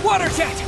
Water jet!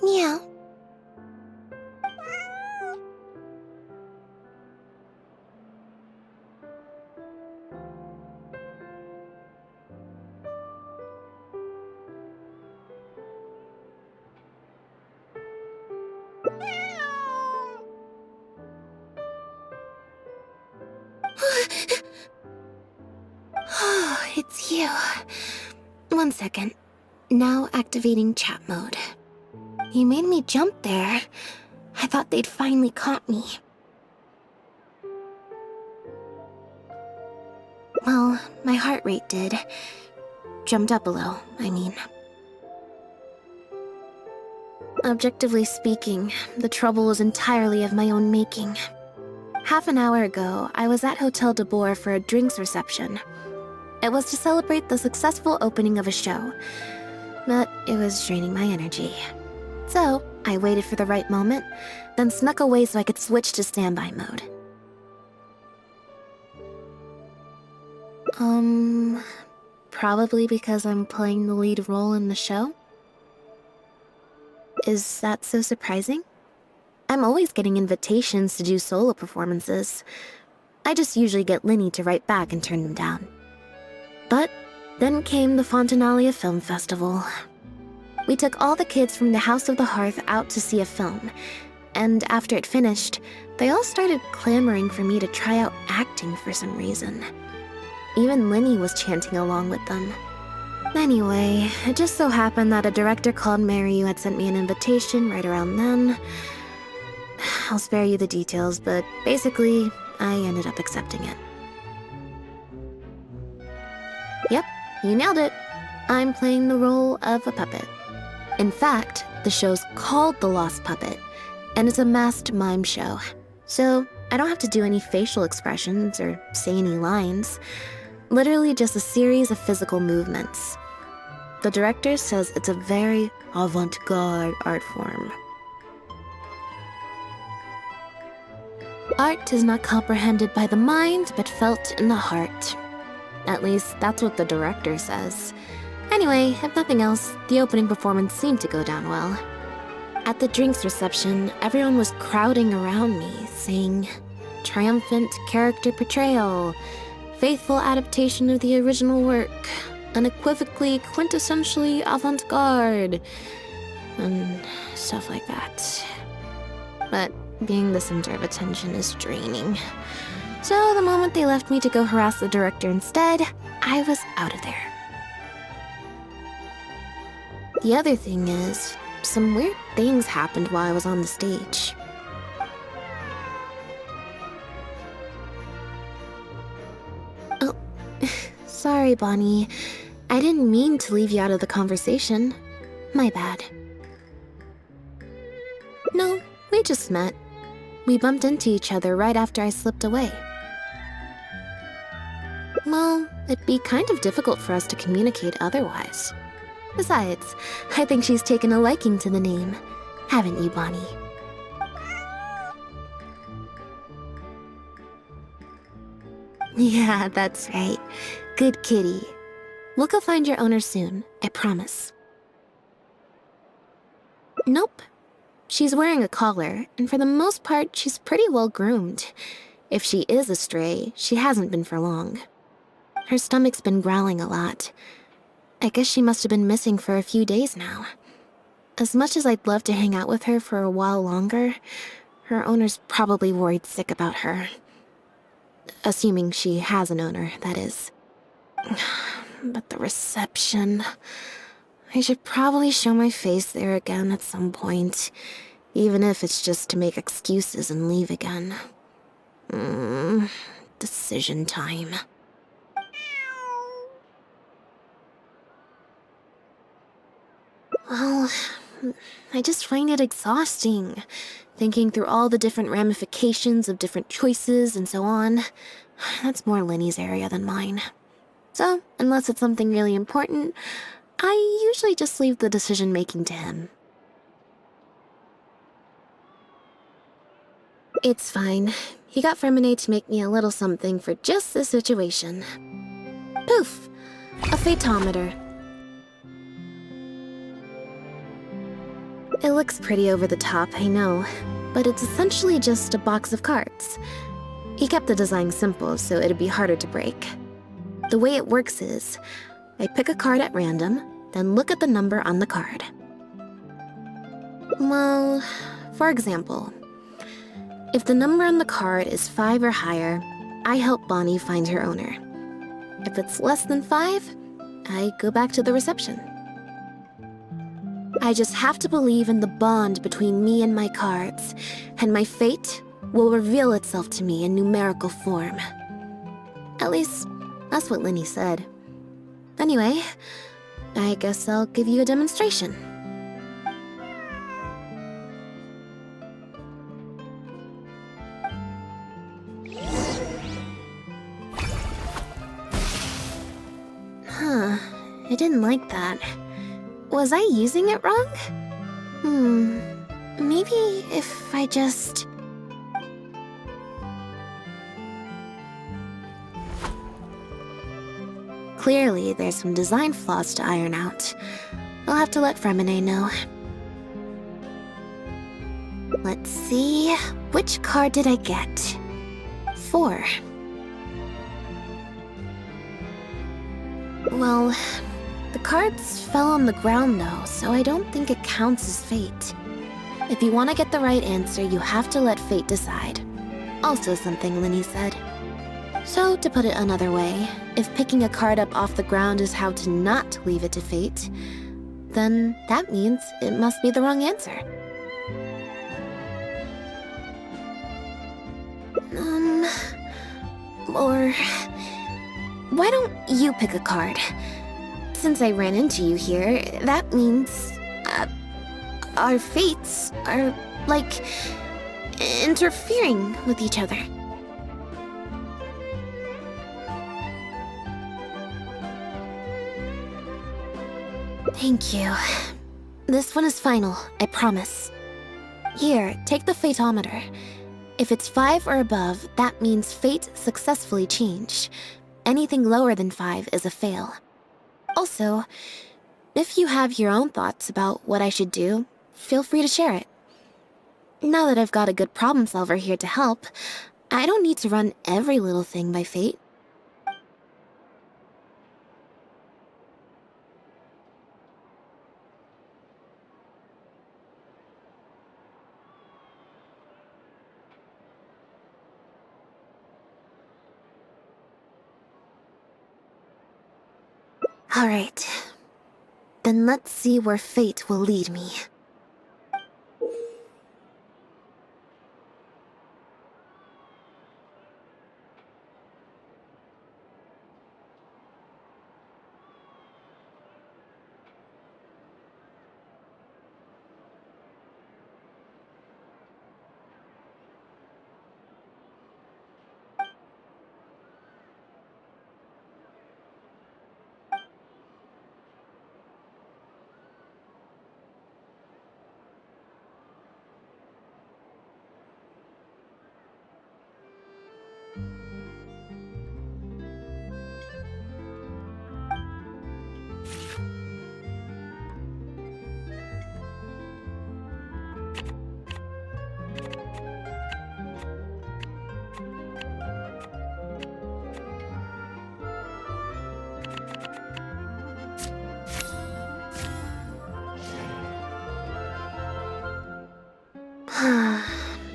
Meow. It's you. 1 second. Now activating chat mode. You made me jump there. I thought they'd finally caught me. Well, my heart rate did. Jumped up a little, I mean. Objectively speaking, the trouble was entirely of my own making. Half an hour ago, I was at Hotel de Boer for a drinks reception. It was to celebrate the successful opening of a show, but it was draining my energy. So, I waited for the right moment, then snuck away so I could switch to standby mode. Probably because I'm playing the lead role in the show? Is that so surprising? I'm always getting invitations to do solo performances. I just usually get Linny to write back and turn them down. But then came the Fontanalia Film Festival. We took all the kids from the House of the Hearth out to see a film, and after it finished, they all started clamoring for me to try out acting for some reason. Even Linny was chanting along with them. Anyway, it just so happened that a director called Mary who had sent me an invitation right around then. I'll spare you the details, but basically, I ended up accepting it. Yep, you nailed it. I'm playing the role of a puppet. In fact, the show's called The Lost Puppet, and it's a masked mime show. So I don't have to do any facial expressions or say any lines. Literally just a series of physical movements. The director says it's a very avant-garde art form. Art is not comprehended by the mind, but felt in the heart. At least, that's what the director says. Anyway, if nothing else, the opening performance seemed to go down well. At the drinks reception, everyone was crowding around me, saying, "Triumphant character portrayal, faithful adaptation of the original work, unequivocally, quintessentially avant-garde," and stuff like that. But being the center of attention is draining. So the moment they left me to go harass the director instead, I was out of there. The other thing is, some weird things happened while I was on the stage. Oh, sorry, Bonnie. I didn't mean to leave you out of the conversation. My bad. No, we just met. We bumped into each other right after I slipped away. Well, it'd be kind of difficult for us to communicate otherwise. Besides, I think she's taken a liking to the name. Haven't you, Bonnie? Yeah, that's right. Good kitty. We'll go find your owner soon, I promise. Nope. She's wearing a collar, and for the most part, she's pretty well groomed. If she is a stray, she hasn't been for long. Her stomach's been growling a lot. I guess she must have been missing for a few days now. As much as I'd love to hang out with her for a while longer, her owner's probably worried sick about her. Assuming she has an owner, that is. But the reception... I should probably show my face there again at some point, even if it's just to make excuses and leave again. Decision time. Well, I just find it exhausting, thinking through all the different ramifications of different choices and so on. That's more Lenny's area than mine. So, unless it's something really important, I usually just leave the decision-making to him. It's fine. He got Ferminate to make me a little something for just this situation. Poof! A phaetometer. It looks pretty over the top, I know, but it's essentially just a box of cards. He kept the design simple, so it'd be harder to break. The way it works is, I pick a card at random, then look at the number on the card. Well, for example, if the number on the card is 5 or higher, I help Bonnie find her owner. If it's less than 5, I go back to the reception. I just have to believe in the bond between me and my cards, and my fate will reveal itself to me in numerical form. At least, that's what Lenny said. Anyway, I guess I'll give you a demonstration. Huh, I didn't like that. Was I using it wrong? Maybe if I just... Clearly, there's some design flaws to iron out. I'll have to let Fremine know. Let's see, which card did I get? 4. Well, the cards fell on the ground though, so I don't think it counts as fate. If you want to get the right answer, you have to let fate decide. Also something Lenny said. So, to put it another way, if picking a card up off the ground is how to not leave it to fate, then that means it must be the wrong answer. Or... why don't you pick a card? Since I ran into you here, that means... our fates are, like, interfering with each other. Thank you. This one is final, I promise. Here, take the phaetometer. If it's 5 or above, that means fate successfully changed. Anything lower than 5 is a fail. Also, if you have your own thoughts about what I should do, feel free to share it. Now that I've got a good problem solver here to help, I don't need to run every little thing by fate. Alright. Then let's see where fate will lead me.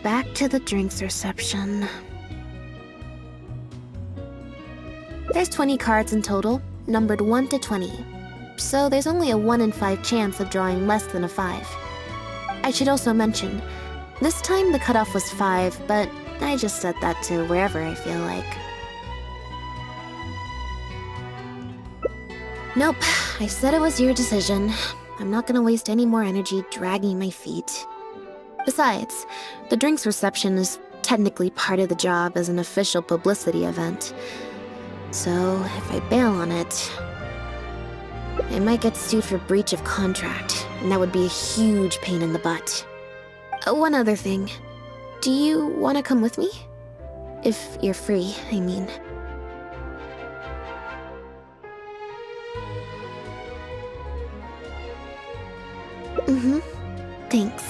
Back to the drinks reception. There's 20 cards in total, numbered 1 to 20. So there's only a 1 in 5 chance of drawing less than a 5. I should also mention, this time the cutoff was 5, but I just set that to wherever I feel like. Nope, I said it was your decision. I'm not gonna waste any more energy dragging my feet. Besides, the drinks reception is technically part of the job as an official publicity event. So, if I bail on it, I might get sued for breach of contract, and that would be a huge pain in the butt. One other thing. Do you want to come with me? If you're free, I mean. Thanks.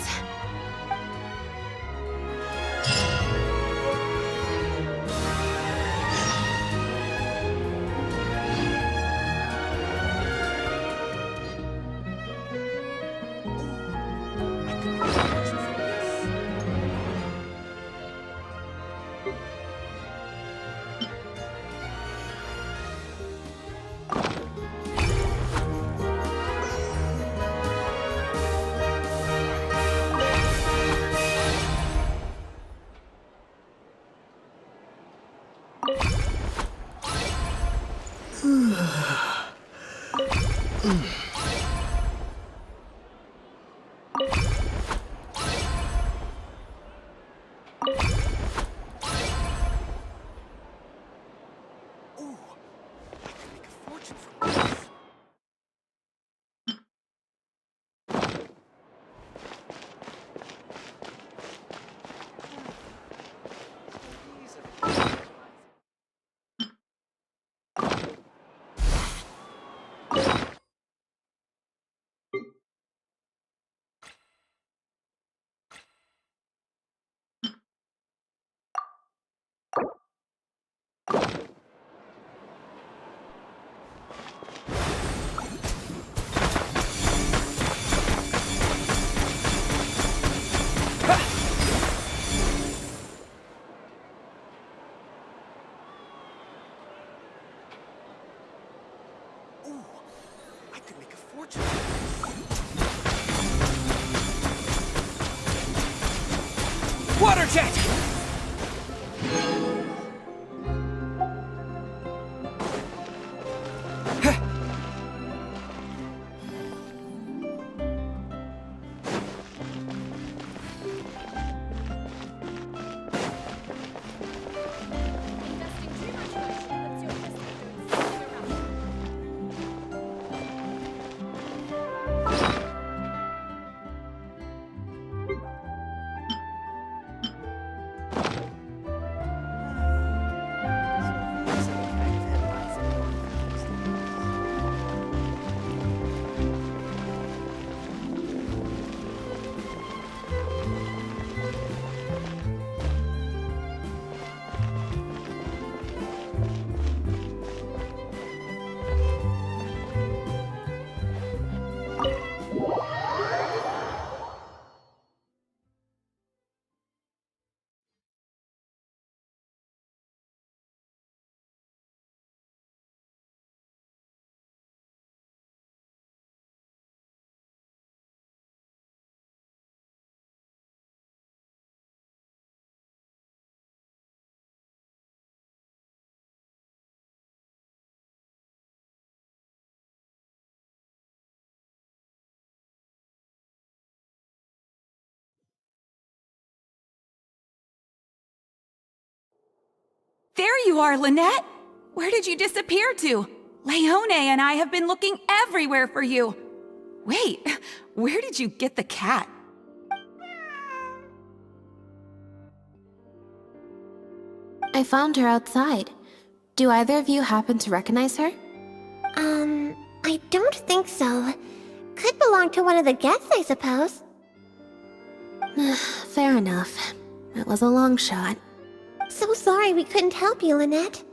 Water jet! There you are, Lynette! Where did you disappear to? Leone and I have been looking everywhere for you. Wait, where did you get the cat? I found her outside. Do either of you happen to recognize her? I don't think so. Could belong to one of the guests, I suppose. Fair enough. It was a long shot. So sorry we couldn't help you, Lynette.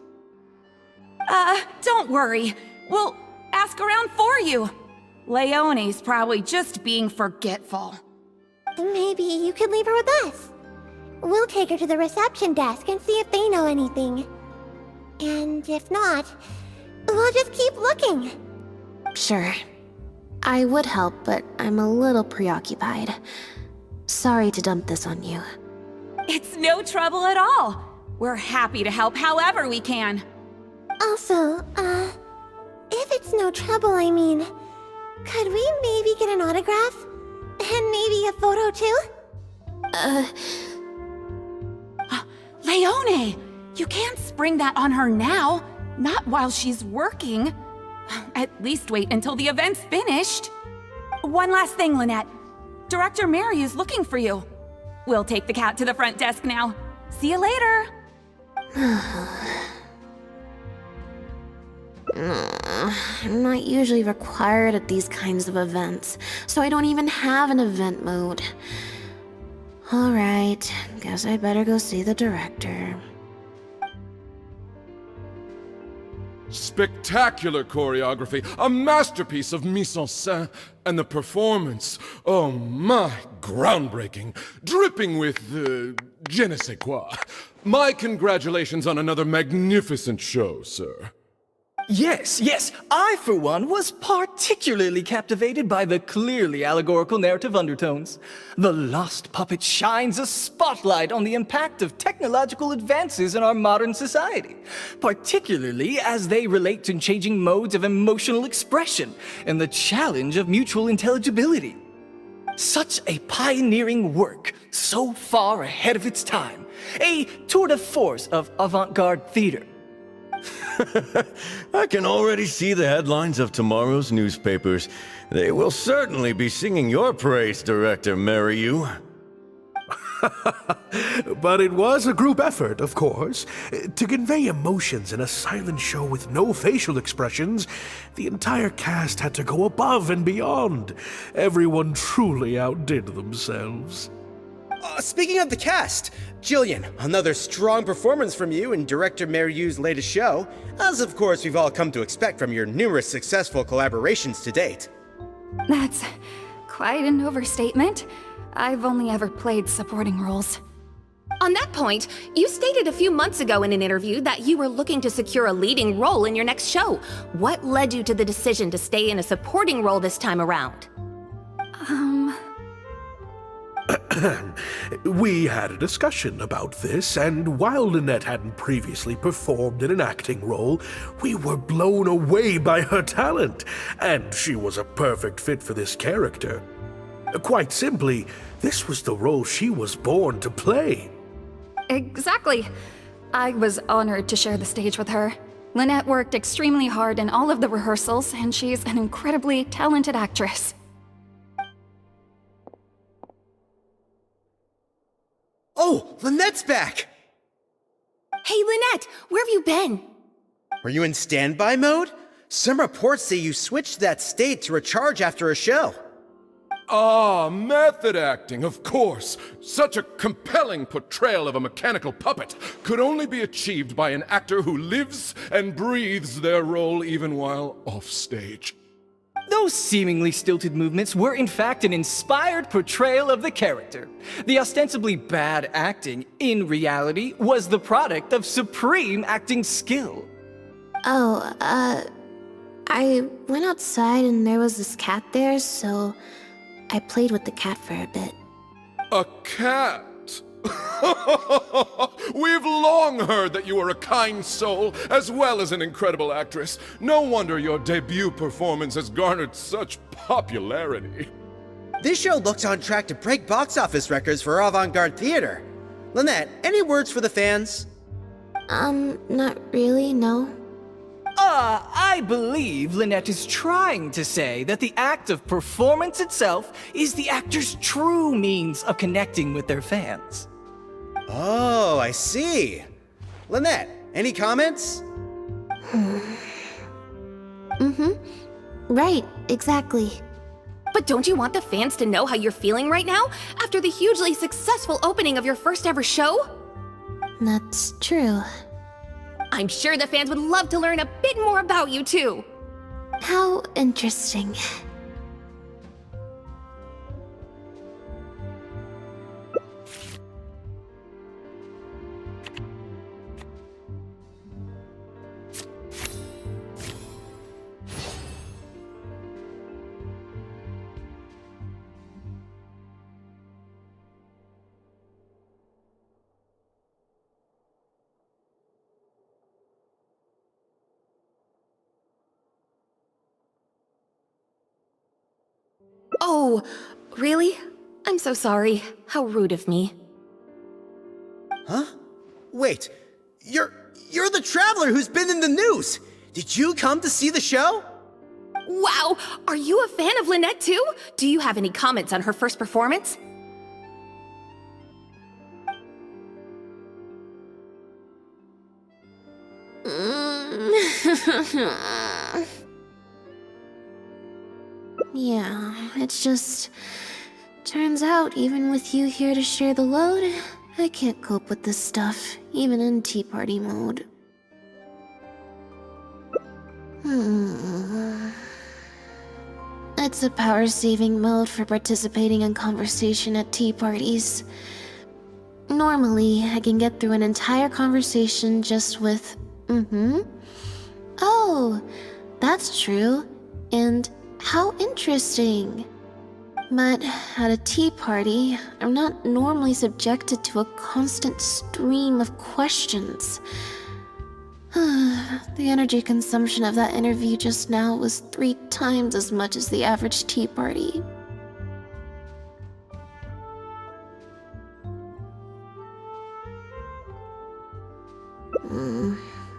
Don't worry. We'll ask around for you. Leone's probably just being forgetful. Maybe you could leave her with us. We'll take her to the reception desk and see if they know anything. And if not, we'll just keep looking. Sure. I would help, but I'm a little preoccupied. Sorry to dump this on you. It's no trouble at all. We're happy to help however we can. Also, if it's no trouble, I mean, could we maybe get an autograph? And maybe a photo too? Leone! You can't spring that on her now. Not while she's working. At least wait until the event's finished. One last thing, Lynette. Director Mariu's looking for you. We'll take the cat to the front desk now. See you later. I'm not usually required at these kinds of events, so I don't even have an event mode. Alright, guess I better go see the director. Spectacular choreography, a masterpiece of mise-en-scène, and the performance, oh my, groundbreaking, dripping with, je ne sais quoi. My congratulations on another magnificent show, sir. Yes, I for one was particularly captivated by the clearly allegorical narrative undertones. The Lost Puppet shines a spotlight on the impact of technological advances in our modern society, particularly as they relate to changing modes of emotional expression and the challenge of mutual intelligibility. Such a pioneering work, so far ahead of its time, a tour de force of avant-garde theater. I can already see the headlines of tomorrow's newspapers. They will certainly be singing your praise, Director Mariu. But it was a group effort, of course. To convey emotions in a silent show with no facial expressions, the entire cast had to go above and beyond. Everyone truly outdid themselves. Speaking of the cast, Jillian, another strong performance from you in Director Mariu's latest show, as of course we've all come to expect from your numerous successful collaborations to date. That's quite an overstatement. I've only ever played supporting roles. On that point, you stated a few months ago in an interview that you were looking to secure a leading role in your next show. What led you to the decision to stay in a supporting role this time around? We had a discussion about this, and while Lynette hadn't previously performed in an acting role, we were blown away by her talent, and she was a perfect fit for this character. Quite simply, this was the role she was born to play. Exactly. I was honored to share the stage with her. Lynette worked extremely hard in all of the rehearsals, and she's an incredibly talented actress. Oh, Lynette's back! Hey, Lynette, where have you been? Were you in standby mode? Some reports say you switched to that state to recharge after a show. Ah, method acting, of course. Such a compelling portrayal of a mechanical puppet could only be achieved by an actor who lives and breathes their role even while offstage. Those seemingly stilted movements were in fact an inspired portrayal of the character. The ostensibly bad acting, in reality, was the product of supreme acting skill. I went outside and there was this cat there, so I played with the cat for a bit. A cat? We've long heard that you are a kind soul, as well as an incredible actress. No wonder your debut performance has garnered such popularity. This show looks on track to break box office records for avant-garde theater. Lynette, any words for the fans? Not really, no. I believe Lynette is trying to say that the act of performance itself is the actor's true means of connecting with their fans. Oh, I see. Lynette, any comments? Right, exactly. But don't you want the fans to know how you're feeling right now after the hugely successful opening of your first ever show? That's true. I'm sure the fans would love to learn a bit more about you too. How interesting. Oh, really? I'm so sorry. How rude of me. Huh? Wait, you're the traveler who's been in the news! Did you come to see the show? Wow, are you a fan of Lynette too? Do you have any comments on her first performance? Yeah, it's just... Turns out, even with you here to share the load, I can't cope with this stuff, even in Tea Party mode. It's a power-saving mode for participating in conversation at tea parties. Normally, I can get through an entire conversation just with, Oh, that's true. And how interesting. But at a tea party, I'm not normally subjected to a constant stream of questions. The energy consumption of that interview just now was 3 times as much as the average tea party.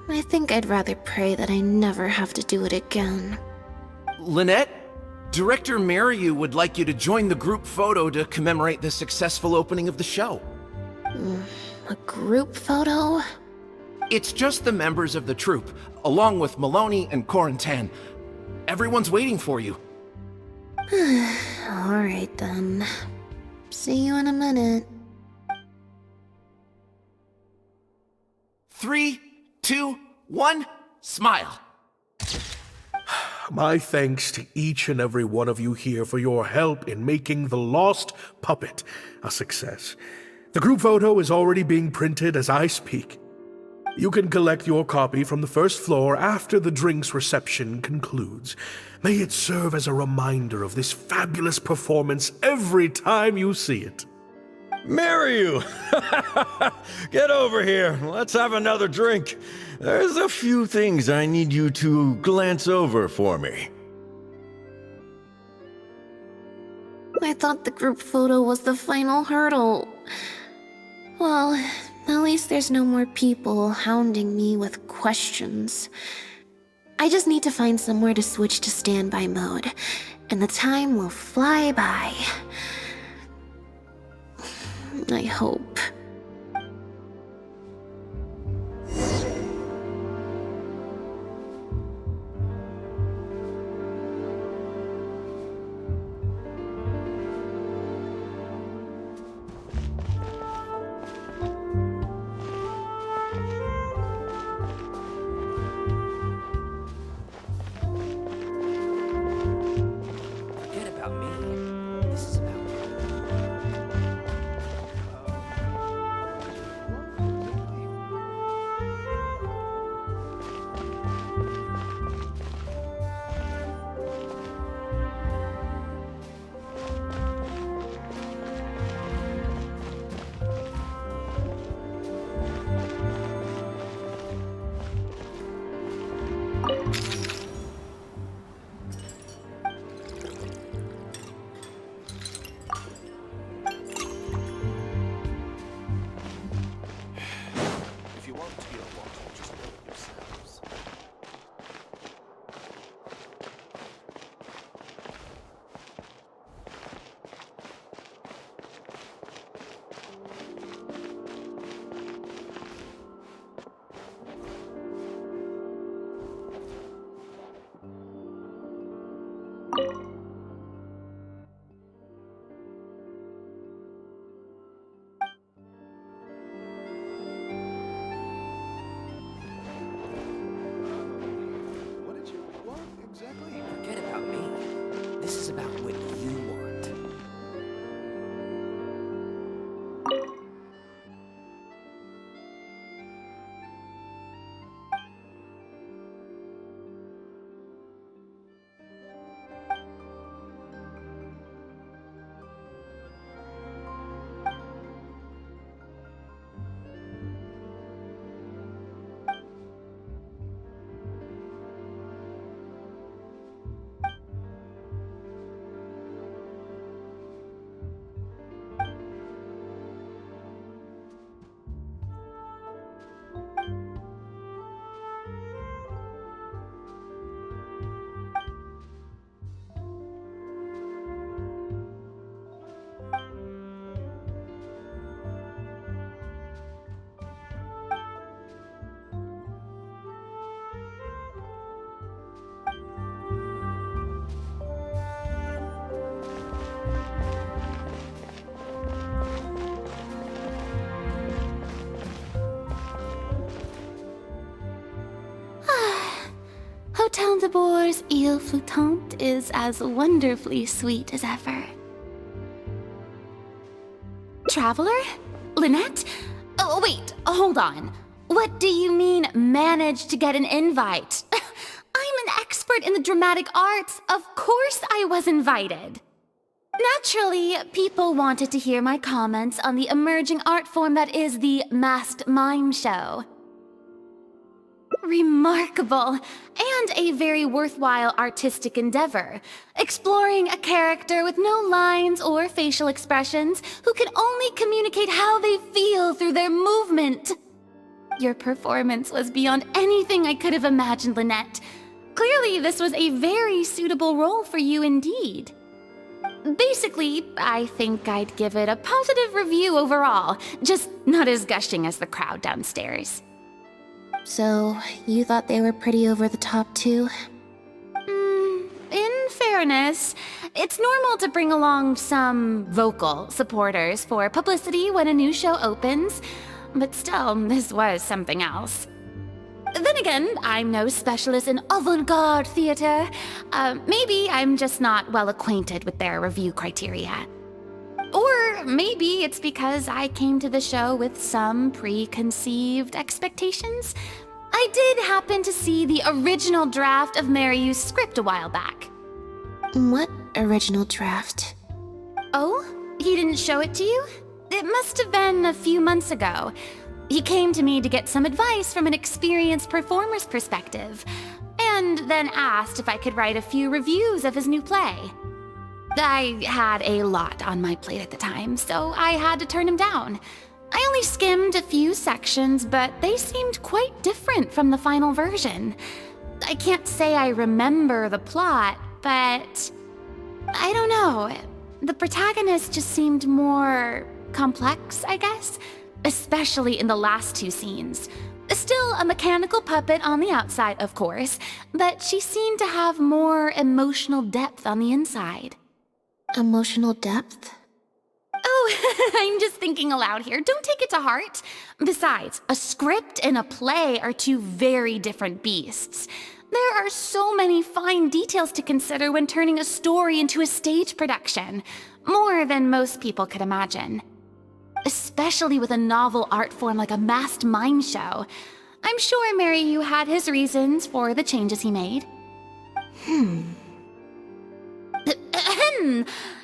I think I'd rather pray that I never have to do it again. Lynette, Director Mariu would like you to join the group photo to commemorate the successful opening of the show. A group photo? It's just the members of the troupe, along with Maloney and Corentin. Everyone's waiting for you. Alright then. See you in a minute. 3, 2, 1, smile. My thanks to each and every one of you here for your help in making The Lost Puppet a success. The group photo is already being printed as I speak. You can collect your copy from the first floor after the drinks reception concludes. May it serve as a reminder of this fabulous performance every time you see it. Mariu! Get over here. Let's have another drink. There's a few things I need you to glance over for me. I thought the group photo was the final hurdle. Well, at least there's no more people hounding me with questions. I just need to find somewhere to switch to standby mode, and the time will fly by. I hope. Forget about me. This is about me. Hotel de Bour's Ile Flottante is as wonderfully sweet as ever. Traveler? Lynette? Oh, wait, hold on. What do you mean, managed to get an invite? I'm an expert in the dramatic arts. Of course I was invited. Naturally, people wanted to hear my comments on the emerging art form that is the masked mime show. Remarkable, and a very worthwhile artistic endeavor, exploring a character with no lines or facial expressions who can only communicate how they feel through their movement. Your performance was beyond anything I could have imagined, Lynette. Clearly, this was a very suitable role for you indeed. Basically, I think I'd give it a positive review overall, just not as gushing as the crowd downstairs. So, you thought they were pretty over the top too? In fairness, it's normal to bring along some vocal supporters for publicity when a new show opens, but still, this was something else. Then again, I'm no specialist in avant-garde theater. Maybe I'm just not well acquainted with their review criteria. Or maybe it's because I came to the show with some preconceived expectations. I did happen to see the original draft of Maryu's script a while back. What original draft? Oh? He didn't show it to you? It must have been a few months ago. He came to me to get some advice from an experienced performer's perspective, and then asked if I could write a few reviews of his new play. I had a lot on my plate at the time, so I had to turn him down. I only skimmed a few sections, but they seemed quite different from the final version. I can't say I remember the plot, but I don't know. The protagonist just seemed more complex, I guess, especially in the last two scenes. Still a mechanical puppet on the outside, of course, but she seemed to have more emotional depth on the inside. Emotional depth? Oh, I'm just thinking aloud here. Don't take it to heart. Besides, a script and a play are two very different beasts. There are so many fine details to consider when turning a story into a stage production, more than most people could imagine. Especially with a novel art form like a masked mime show. I'm sure Maryu had his reasons for the changes he made.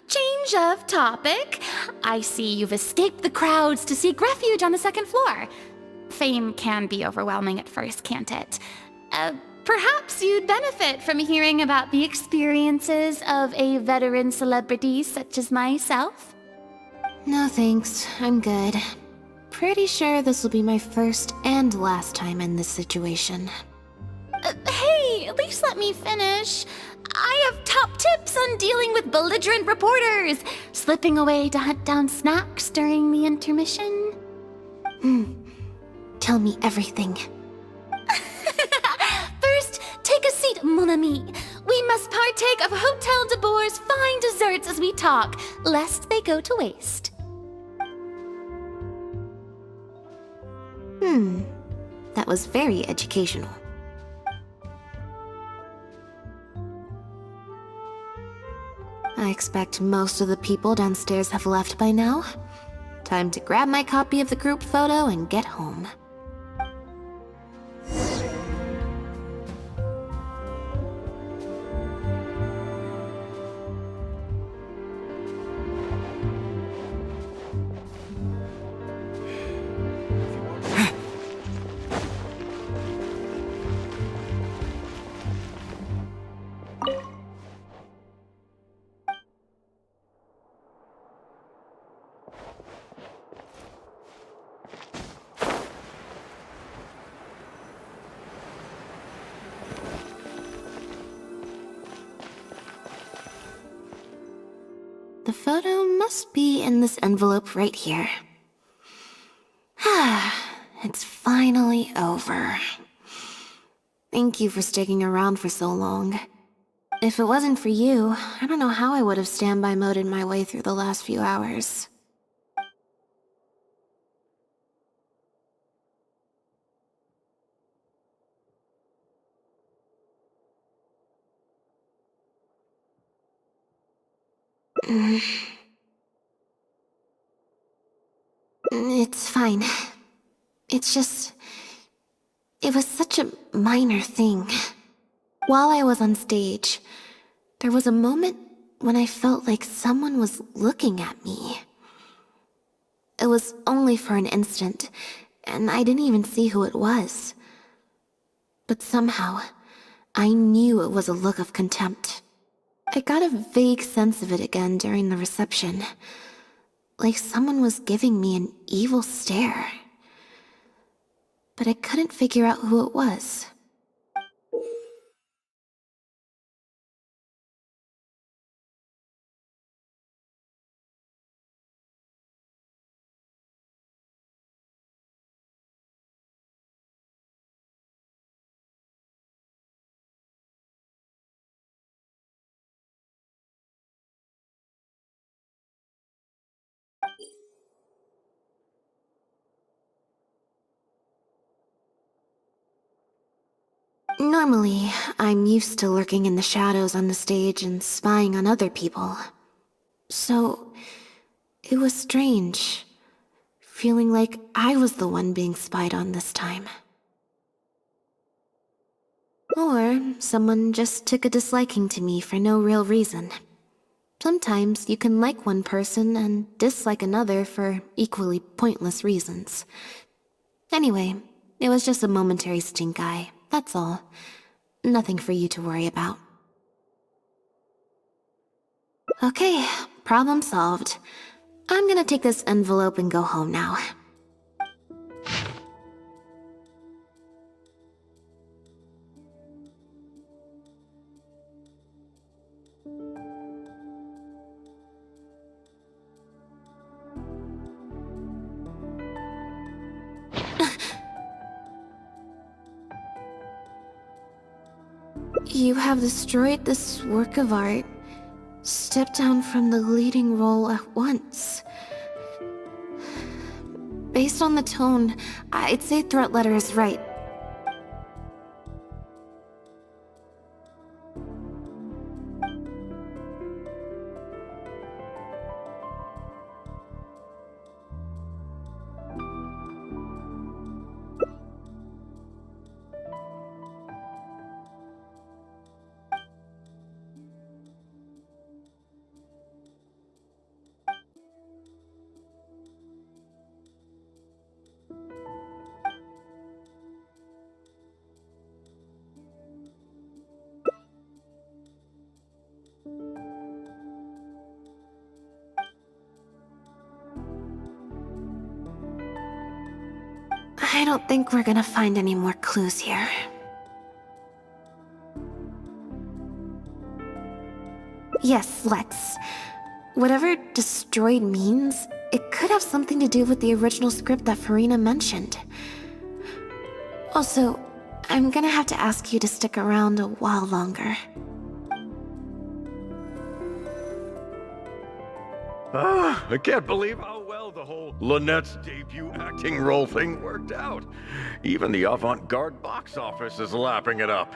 Change of topic. I see you've escaped the crowds to seek refuge on the second floor. Fame can be overwhelming at first, can't it? Perhaps you'd benefit from hearing about the experiences of a veteran celebrity such as myself. No thanks, I'm good. Pretty sure this will be my first and last time in this situation. Hey, at least let me finish. I have top tips on dealing with belligerent reporters, slipping away to hunt down snacks during the intermission. Tell me everything. First, take a seat, mon ami. We must partake of Hotel de Bour's fine desserts as we talk, lest they go to waste. That was very educational. I expect most of the people downstairs have left by now. Time to grab my copy of the group photo and get home. The photo must be in this envelope right here. It's finally over. Thank you for sticking around for so long. If it wasn't for you, I don't know how I would have standby moded my way through the last few hours. It's fine. It's just... It was such a minor thing. While I was on stage, there was a moment when I felt like someone was looking at me. It was only for an instant, and I didn't even see who it was. But somehow, I knew it was a look of contempt. I got a vague sense of it again during the reception. Like someone was giving me an evil stare. But I couldn't figure out who it was. Normally, I'm used to lurking in the shadows on the stage and spying on other people. So, it was strange, feeling like I was the one being spied on this time. Or someone just took a disliking to me for no real reason. Sometimes you can like one person and dislike another for equally pointless reasons. Anyway, it was just a momentary stink eye, that's all. Nothing for you to worry about. Okay, problem solved. I'm gonna take this envelope and go home now. You have destroyed this work of art. Step down from the leading role at once. Based on the tone, I'd say threat letter is right. I don't think we're gonna find any more clues here. Yes, let's. Whatever destroyed means, it could have something to do with the original script that Farina mentioned. Also, I'm gonna have to ask you to stick around a while longer. I can't believe how well the whole Lynette's debut acting role thing worked out. Even the avant-garde box office is lapping it up.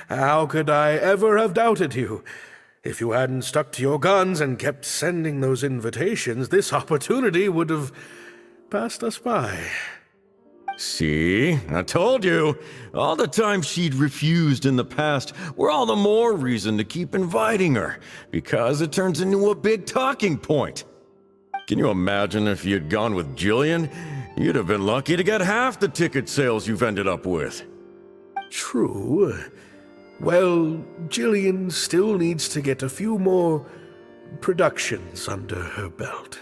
How could I ever have doubted you? If you hadn't stuck to your guns and kept sending those invitations, this opportunity would have passed us by. See? I told you. All the times she'd refused in the past were all the more reason to keep inviting her, because it turns into a big talking point. Can you imagine if you'd gone with Jillian? You'd have been lucky to get half the ticket sales you've ended up with. True. Well, Jillian still needs to get a few more productions under her belt.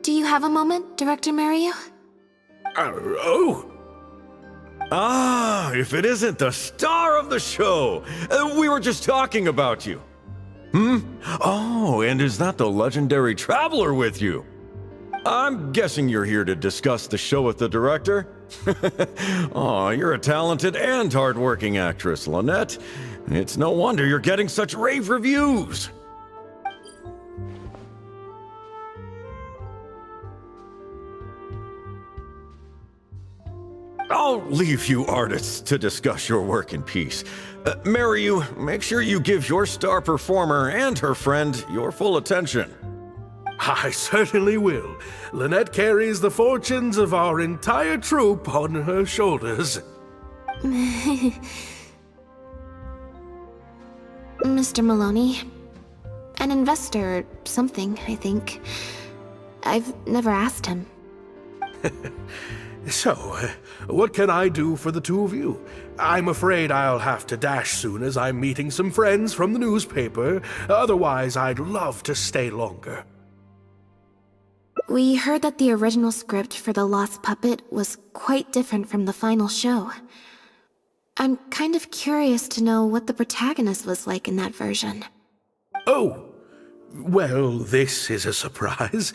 Do you have a moment, Director Mario? Oh! Ah, if it isn't the star of the show! We were just talking about you. Oh, and is that the legendary traveler with you? I'm guessing you're here to discuss the show with the director? Oh, you're a talented and hardworking actress, Lynette. It's no wonder you're getting such rave reviews. I'll leave you artists to discuss your work in peace. Maryu, make sure you give your star performer and her friend your full attention. I certainly will. Lynette carries the fortunes of our entire troupe on her shoulders. Mr. Maloney, an investor or something, I think. I've never asked him. So, what can I do for the two of you? I'm afraid I'll have to dash soon as I'm meeting some friends from the newspaper. Otherwise, I'd love to stay longer. We heard that the original script for The Lost Puppet was quite different from the final show. I'm kind of curious to know what the protagonist was like in that version. Oh, well, this is a surprise.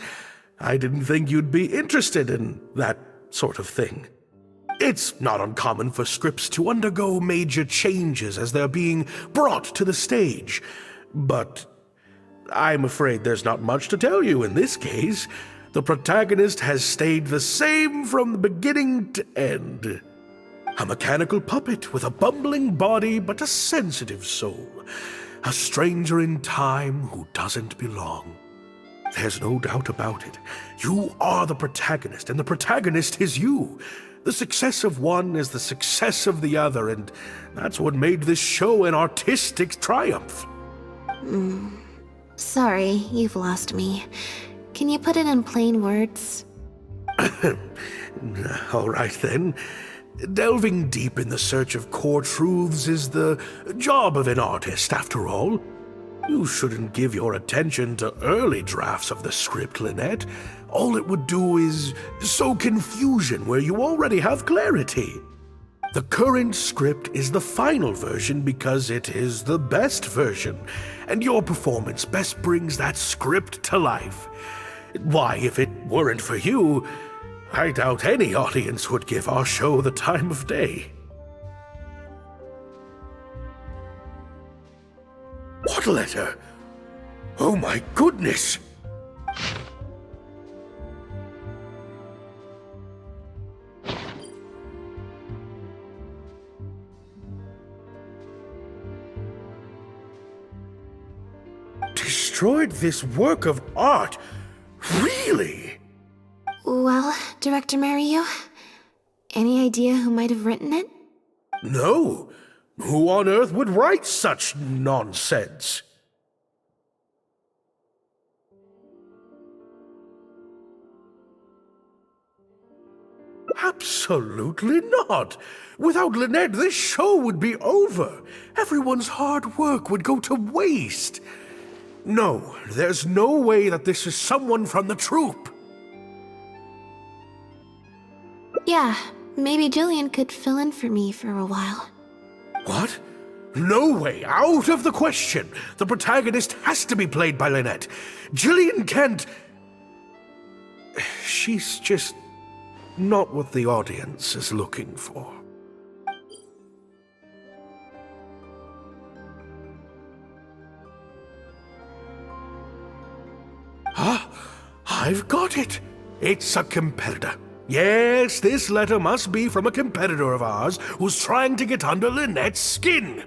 I didn't think you'd be interested in that sort of thing. It's not uncommon for scripts to undergo major changes as they're being brought to the stage. But I'm afraid there's not much to tell you in this case. The protagonist has stayed the same from the beginning to end. A mechanical puppet with a bumbling body but a sensitive soul. A stranger in time who doesn't belong. There's no doubt about it. You are the protagonist, and the protagonist is you. The success of one is the success of the other, and that's what made this show an artistic triumph. Sorry, you've lost me. Can you put it in plain words? All right then. Delving deep in the search of core truths is the job of an artist, after all. You shouldn't give your attention to early drafts of the script, Lynette. All it would do is sow confusion where you already have clarity. The current script is the final version because it is the best version, and your performance best brings that script to life. Why, if it weren't for you, I doubt any audience would give our show the time of day. What letter? Oh my goodness! Destroyed this work of art? Really? Well, Director Maryu, any idea who might have written it? No. Who on earth would write such nonsense? Absolutely not. Without Lynette, this show would be over. Everyone's hard work would go to waste. No, there's no way that this is someone from the troupe. Yeah, maybe Jillian could fill in for me for a while. What? No way, out of the question. The protagonist has to be played by Lynette. Jillian can't... She's just not what the audience is looking for. Ah, I've got it. It's a competitor. Yes, this letter must be from a competitor of ours who's trying to get under Lynette's skin.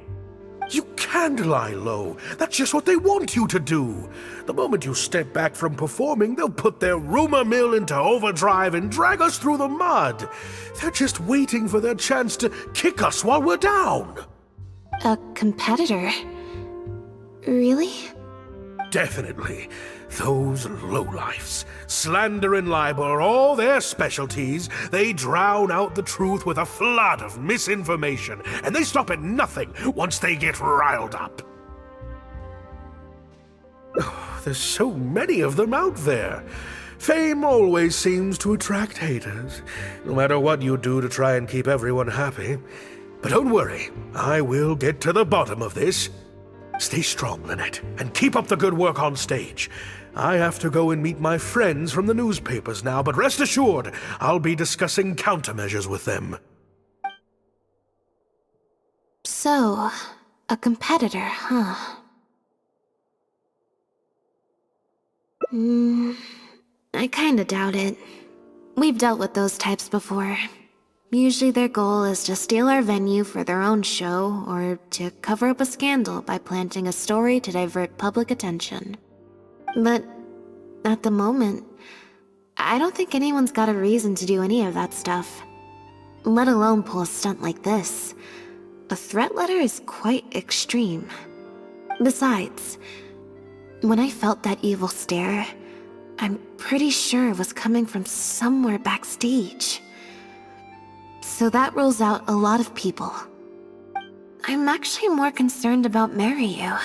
You can't lie low. That's just what they want you to do. The moment you step back from performing, they'll put their rumor mill into overdrive and drag us through the mud. They're just waiting for their chance to kick us while we're down. A competitor? Really? Definitely. Those lowlifes. Slander and libel are all their specialties. They drown out the truth with a flood of misinformation, and they stop at nothing once they get riled up. Oh, there's so many of them out there. Fame always seems to attract haters, no matter what you do to try and keep everyone happy. But don't worry, I will get to the bottom of this. Stay strong, Lynette, and keep up the good work on stage. I have to go and meet my friends from the newspapers now, but rest assured, I'll be discussing countermeasures with them. So, a competitor, huh? I kinda doubt it. We've dealt with those types before. Usually their goal is to steal our venue for their own show, or to cover up a scandal by planting a story to divert public attention. But at the moment, I don't think anyone's got a reason to do any of that stuff. Let alone pull a stunt like this. A threat letter is quite extreme. Besides, when I felt that evil stare, I'm pretty sure it was coming from somewhere backstage. So that rules out a lot of people. I'm actually more concerned about Maryu.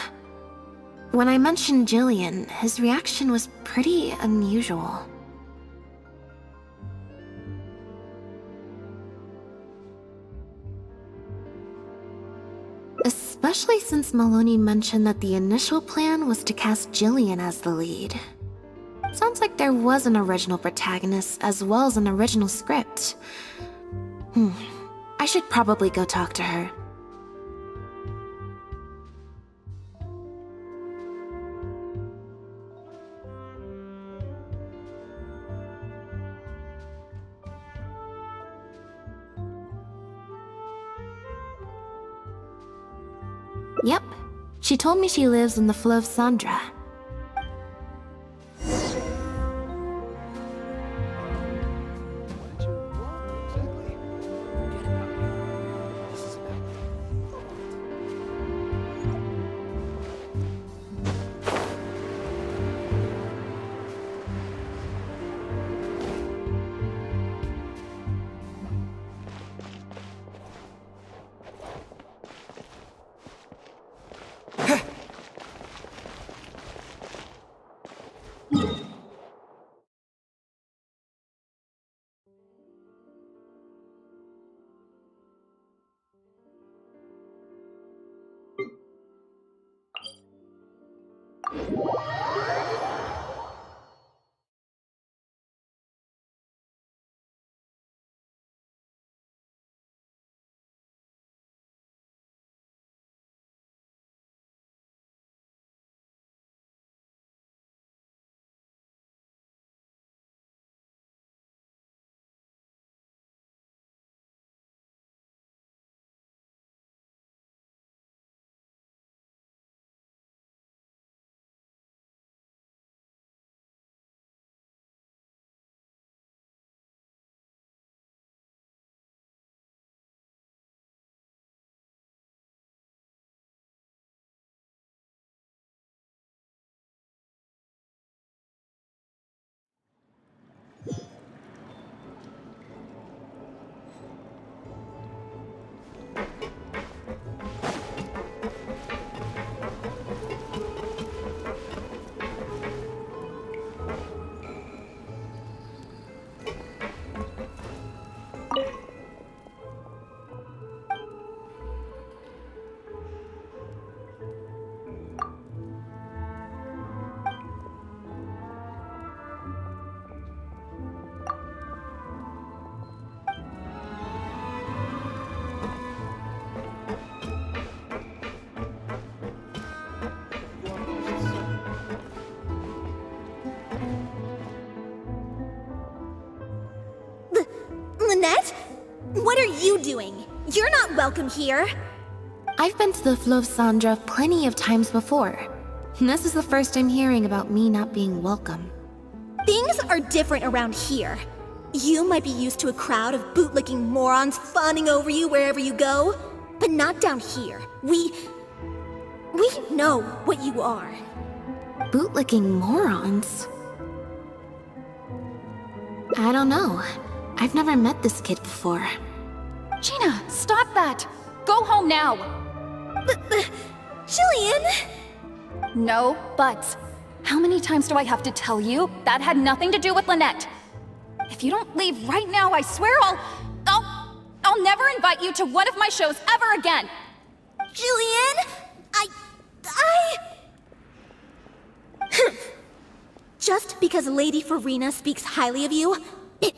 When I mentioned Jillian, his reaction was pretty unusual. Especially since Maloney mentioned that the initial plan was to cast Jillian as the lead. Sounds like there was an original protagonist as well as an original script. I should probably go talk to her. Yep, she told me she lives in the Flow of Sandra. Lynette? What are you doing? You're not welcome here. I've been to the Flow of Sandra plenty of times before. This is the first I'm hearing about me not being welcome. Things are different around here. You might be used to a crowd of bootlicking morons fawning over you wherever you go, but not down here. We know what you are. Bootlicking morons? I don't know. I've never met this kid before. Gina, stop that! Go home now! Jillian! No buts. How many times do I have to tell you? That had nothing to do with Lynette. If you don't leave right now, I swear I'll never invite you to one of my shows ever again! Jillian! Just because Lady Farina speaks highly of you, it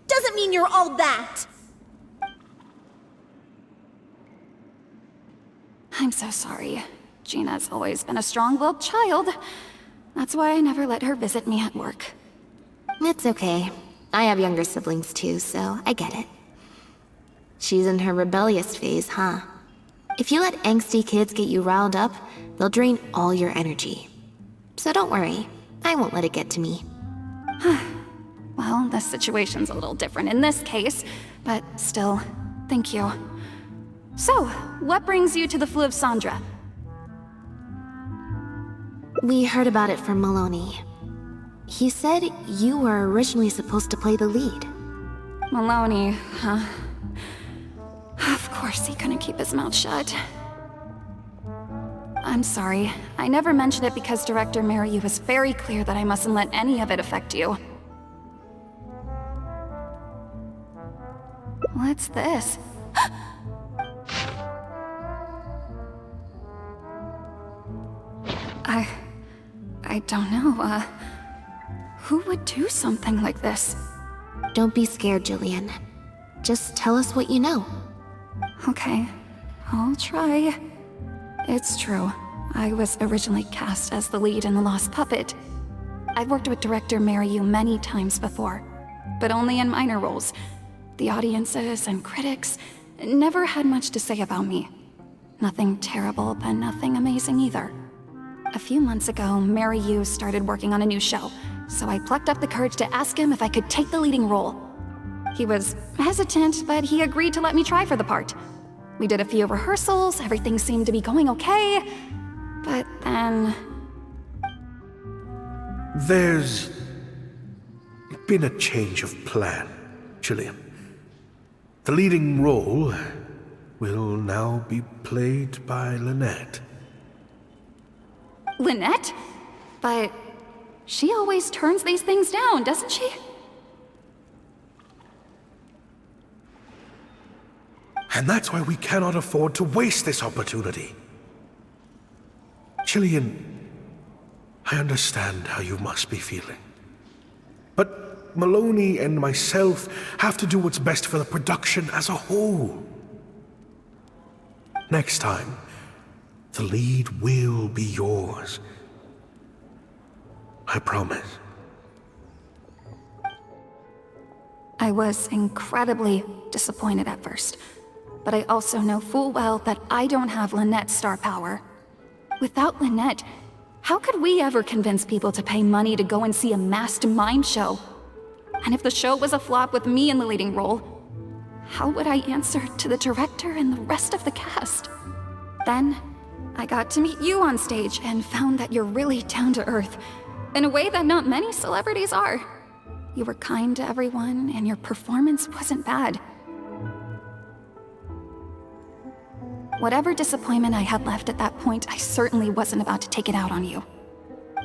doesn't mean you're all that! I'm so sorry. Gina's always been a strong-willed child. That's why I never let her visit me at work. It's okay. I have younger siblings too, so I get it. She's in her rebellious phase, huh? If you let angsty kids get you riled up, they'll drain all your energy. So don't worry, I won't let it get to me. Well, the situation's a little different in this case, but still, thank you. So, what brings you to the Flu of Sandra? We heard about it from Maloney. He said you were originally supposed to play the lead. Maloney, huh? Of course he couldn't keep his mouth shut. I'm sorry. I never mentioned it because Director Mariyu was very clear that I mustn't let any of it affect you. What's this? I don't know, who would do something like this? Don't be scared, Jillian. Just tell us what you know. Okay, I'll try. It's true. I was originally cast as the lead in The Lost Puppet. I've worked with Director Mariyu many times before, but only in minor roles. The audiences and critics never had much to say about me. Nothing terrible, but nothing amazing either. A few months ago, Mariyu started working on a new show, so I plucked up the courage to ask him if I could take the leading role. He was hesitant, but he agreed to let me try for the part. We did a few rehearsals, everything seemed to be going okay, but then... There's been a change of plan, Jillian. The leading role will now be played by Lynette. Lynette? But she always turns these things down, doesn't she? And that's why we cannot afford to waste this opportunity. Jillian, I understand how you must be feeling. But Maloney and myself have to do what's best for the production as a whole. Next time, the lead will be yours. I promise. I was incredibly disappointed at first, but I also know full well that I don't have Lynette's star power. Without Lynette, how could we ever convince people to pay money to go and see a masked mime show? And if the show was a flop with me in the leading role, how would I answer to the director and the rest of the cast? Then, I got to meet you on stage and found that you're really down to earth, in a way that not many celebrities are. You were kind to everyone, and your performance wasn't bad. Whatever disappointment I had left at that point, I certainly wasn't about to take it out on you.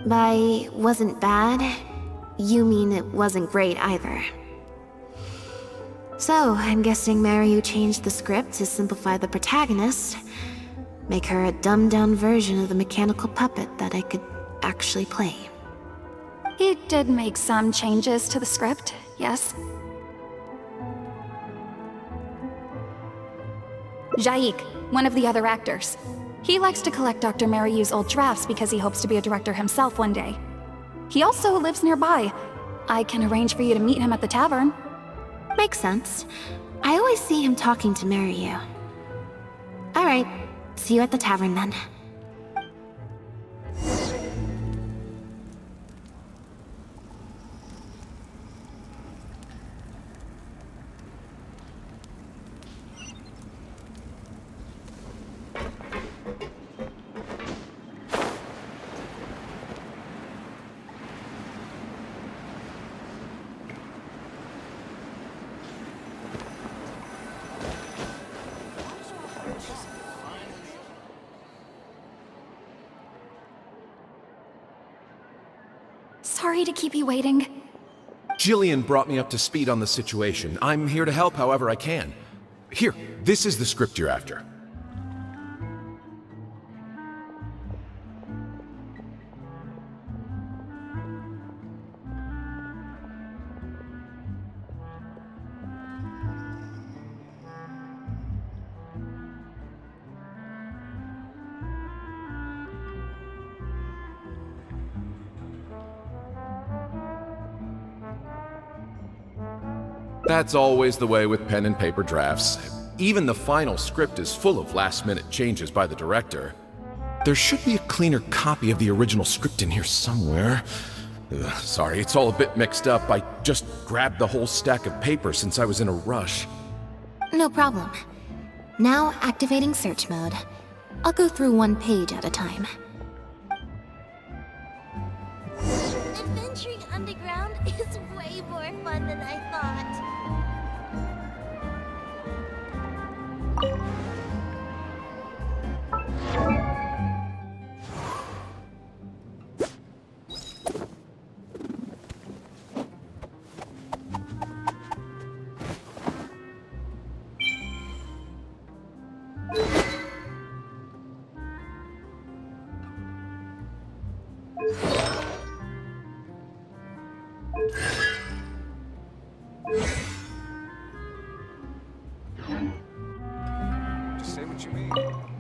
By wasn't bad, you mean it wasn't great either. So, I'm guessing Mariyu changed the script to simplify the protagonist, make her a dumbed-down version of the mechanical puppet that I could actually play. He did make some changes to the script, yes? Jaik, one of the other actors. He likes to collect Dr. Mariyu's old drafts because he hopes to be a director himself one day. He also lives nearby. I can arrange for you to meet him at the tavern. Makes sense. I always see him talking to Mariyu. Alright, see you at the tavern then. Sorry to keep you waiting. Jillian brought me up to speed on the situation. I'm here to help however I can. Here, this is the script you're after. That's always the way with pen and paper drafts. Even the final script is full of last-minute changes by the director. There should be a cleaner copy of the original script in here somewhere. Sorry, it's all a bit mixed up. I just grabbed the whole stack of paper since I was in a rush. No problem. Now activating search mode. I'll go through one page at a time. Adventuring underground is way more fun than I thought. Just say what you mean. No problem.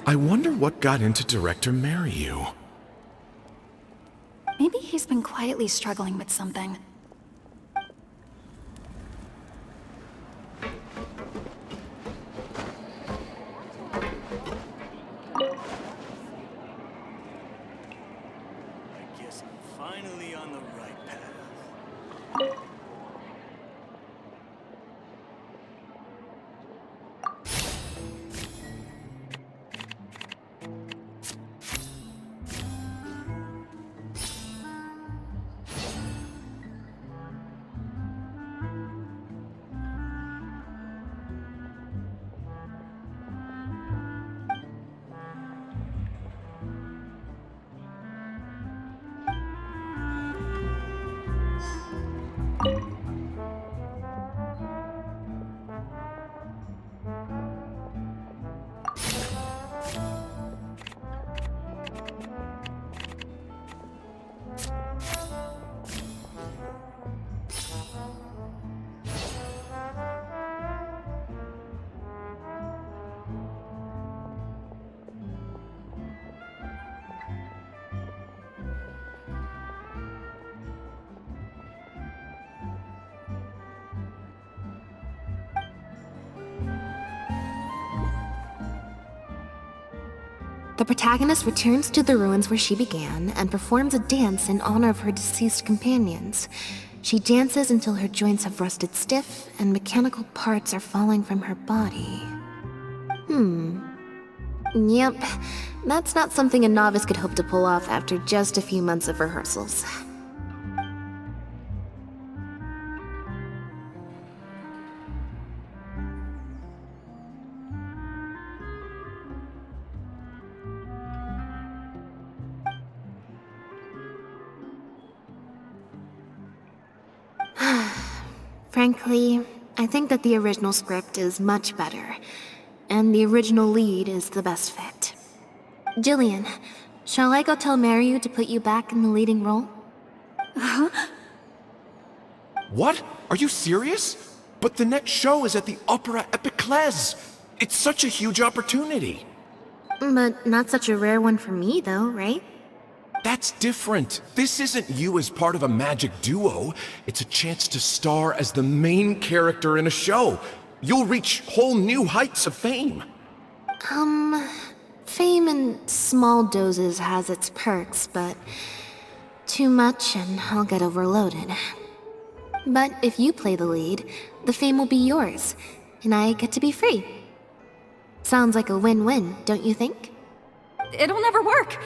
I wonder what got into Director Mariu. Maybe he's been quietly struggling with something. I guess I'm finally on the right path. The protagonist returns to the ruins where she began and performs a dance in honor of her deceased companions. She dances until her joints have rusted stiff and mechanical parts are falling from her body. Yep, that's not something a novice could hope to pull off after just a few months of rehearsals. Frankly, I think that the original script is much better, and the original lead is the best fit. Jillian, shall I go tell Mariu to put you back in the leading role? What? Are you serious? But the next show is at the Opera Epiclese. It's such a huge opportunity. But not such a rare one for me, though, right? That's different. This isn't you as part of a magic duo. It's a chance to star as the main character in a show. You'll reach whole new heights of fame. Fame in small doses has its perks, but too much and I'll get overloaded. But if you play the lead, the fame will be yours, and I get to be free. Sounds like a win-win, don't you think? It'll never work.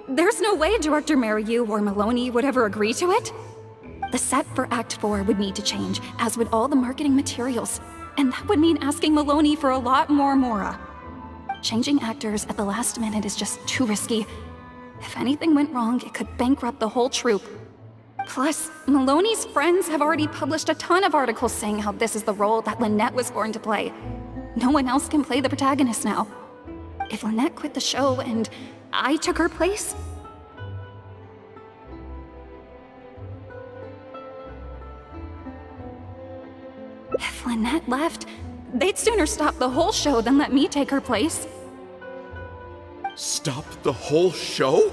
There's no way Director Mariu or Maloney would ever agree to it. The set for Act 4 would need to change, as would all the marketing materials. And that would mean asking Maloney for a lot more Mora. Changing actors at the last minute is just too risky. If anything went wrong, it could bankrupt the whole troupe. Plus, Maloney's friends have already published a ton of articles saying how this is the role that Lynette was born to play. No one else can play the protagonist now. If Lynette quit the show and I took her place? If Lynette left, they'd sooner stop the whole show than let me take her place. Stop the whole show?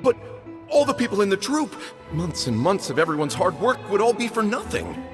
But all the people in the troupe, months and months of everyone's hard work would all be for nothing.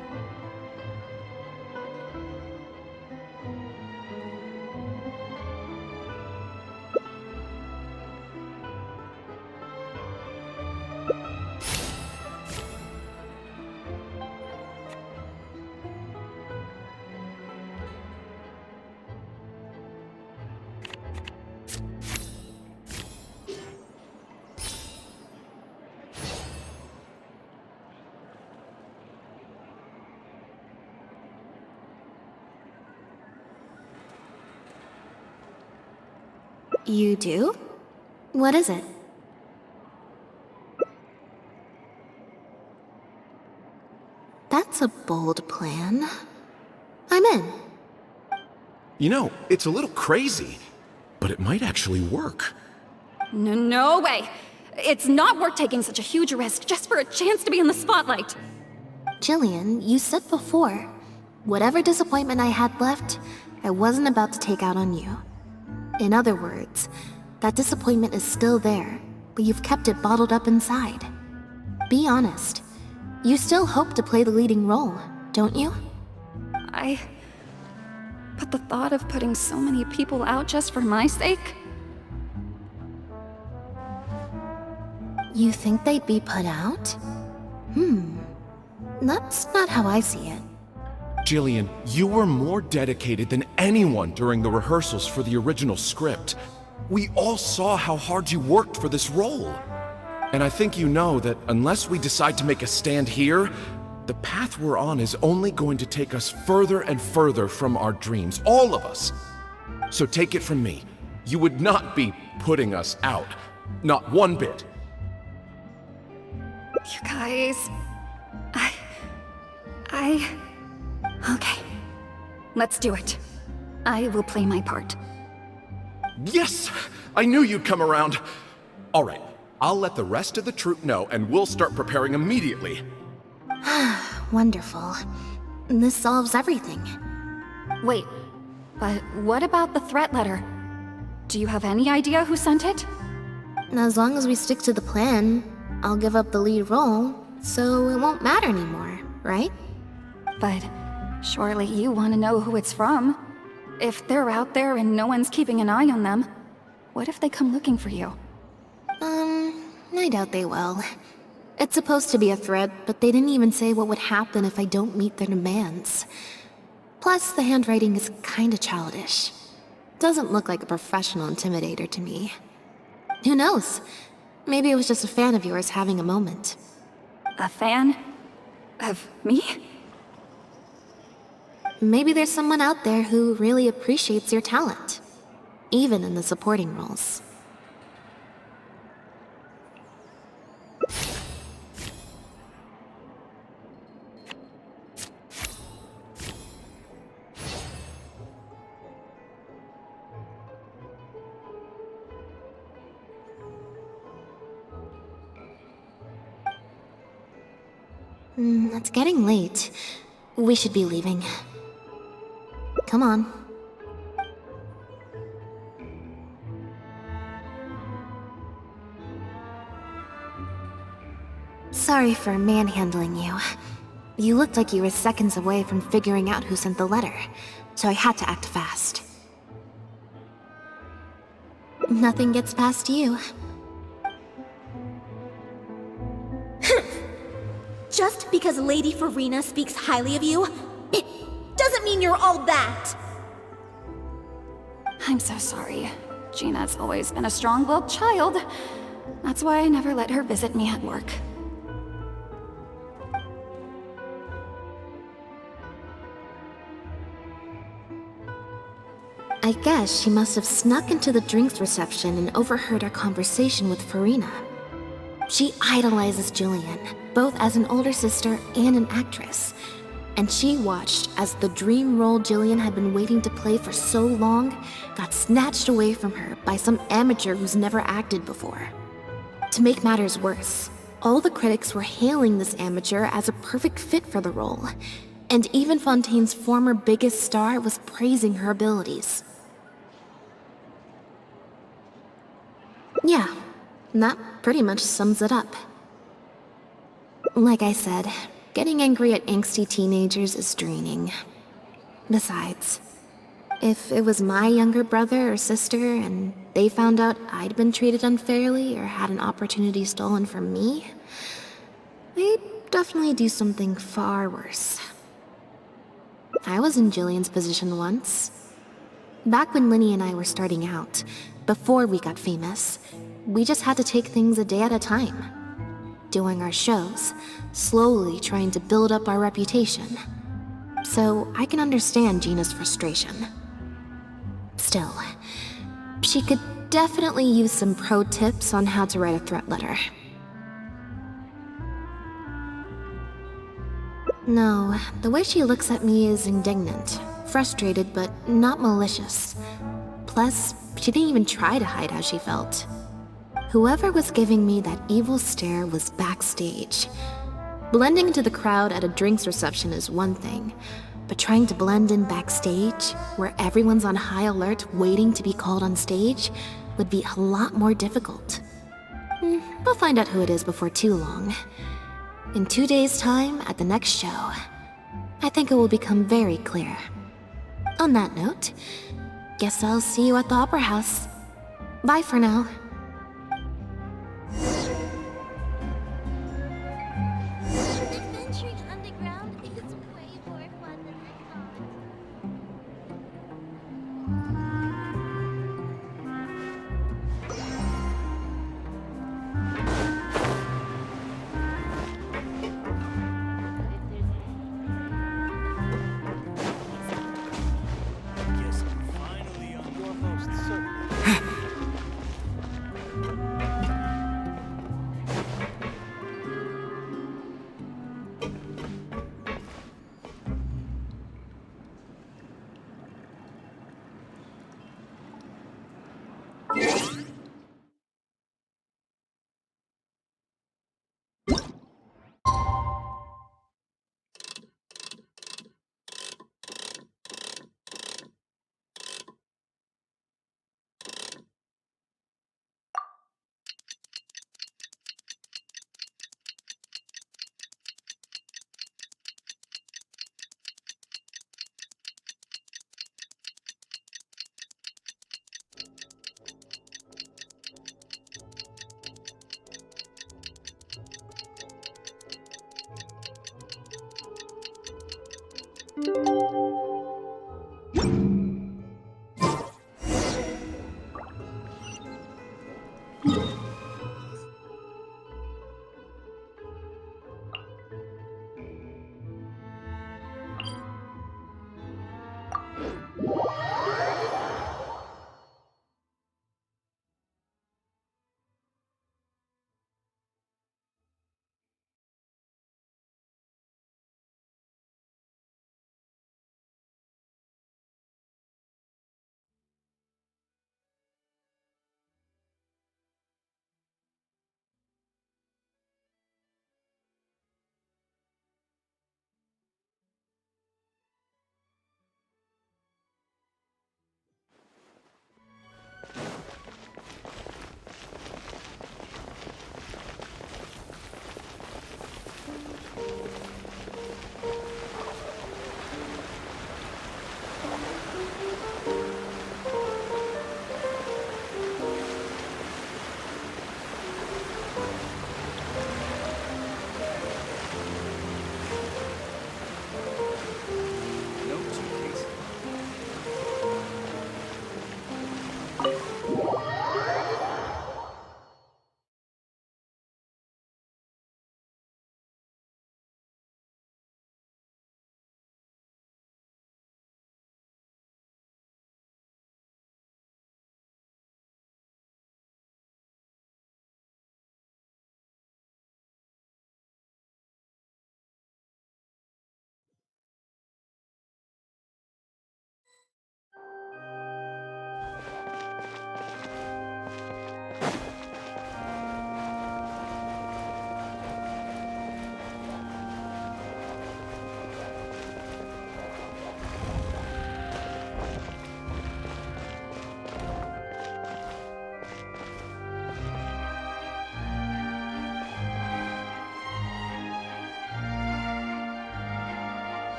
You do? What is it? That's a bold plan. I'm in. You know, it's a little crazy, but it might actually work. No way! It's not worth taking such a huge risk just for a chance to be in the spotlight. Jillian, you said before, whatever disappointment I had left, I wasn't about to take out on you. In other words, that disappointment is still there, but you've kept it bottled up inside. Be honest. You still hope to play the leading role, don't you? But the thought of putting so many people out just for my sake? You think they'd be put out? That's not how I see it. Jillian, you were more dedicated than anyone during the rehearsals for the original script. We all saw how hard you worked for this role. And I think you know that unless we decide to make a stand here, the path we're on is only going to take us further and further from our dreams, all of us. So take it from me, you would not be putting us out. Not one bit. You guys... Okay. Let's do it. I will play my part. Yes! I knew you'd come around. All right, I'll let the rest of the troupe know and we'll start preparing immediately. Wonderful. This solves everything. Wait, but what about the threat letter? Do you have any idea who sent it? As long as we stick to the plan, I'll give up the lead role, so it won't matter anymore, right? But surely you want to know who it's from. If they're out there and no one's keeping an eye on them, what if they come looking for you? I doubt they will. It's supposed to be a threat, but they didn't even say what would happen if I don't meet their demands. Plus, the handwriting is kinda childish. Doesn't look like a professional intimidator to me. Who knows? Maybe it was just a fan of yours having a moment. A fan? Of me? Maybe there's someone out there who really appreciates your talent, even in the supporting roles. It's getting late. We should be leaving. Come on. Sorry for manhandling you. You looked like you were seconds away from figuring out who sent the letter, so I had to act fast. Nothing gets past you. Just because Lady Farina speaks highly of you, it doesn't mean you're all that! I'm so sorry. Gina's always been a strong-willed child. That's why I never let her visit me at work. I guess she must have snuck into the drinks reception and overheard our conversation with Farina. She idolizes Jillian, both as an older sister and an actress. And she watched as the dream role Jillian had been waiting to play for so long got snatched away from her by some amateur who's never acted before. To make matters worse, all the critics were hailing this amateur as a perfect fit for the role, and even Fontaine's former biggest star was praising her abilities. Yeah, that pretty much sums it up. Like I said, getting angry at angsty teenagers is draining. Besides, if it was my younger brother or sister and they found out I'd been treated unfairly or had an opportunity stolen from me, they'd definitely do something far worse. I was in Jillian's position once. Back when Linny and I were starting out, before we got famous, we just had to take things a day at a time. Doing our shows, slowly trying to build up our reputation. So I can understand Gina's frustration. Still, she could definitely use some pro tips on how to write a threat letter. No, the way she looks at me is indignant, frustrated, but not malicious. Plus, she didn't even try to hide how she felt. Whoever was giving me that evil stare was backstage. Blending into the crowd at a drinks reception is one thing, but trying to blend in backstage, where everyone's on high alert waiting to be called on stage, would be a lot more difficult. We'll find out who it is before too long. In 2 days' time, at the next show, I think it will become very clear. On that note, guess I'll see you at the Opera House. Bye for now. Adventuring underground is way more fun than I thought. Guess I'm finally on your most certain.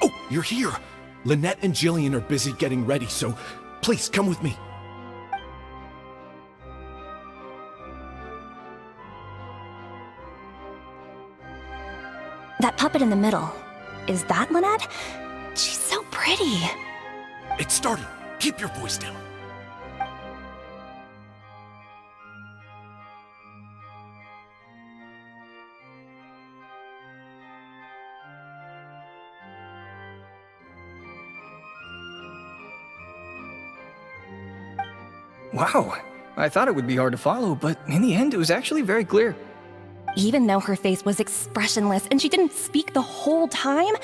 Oh, you're here! Lynette and Jillian are busy getting ready, so please come with me. That puppet in the middle, is that Lynette? She's so pretty. It's starting. Keep your voice down. Wow, I thought it would be hard to follow, but in the end, it was actually very clear. Even though her face was expressionless and she didn't speak the whole time,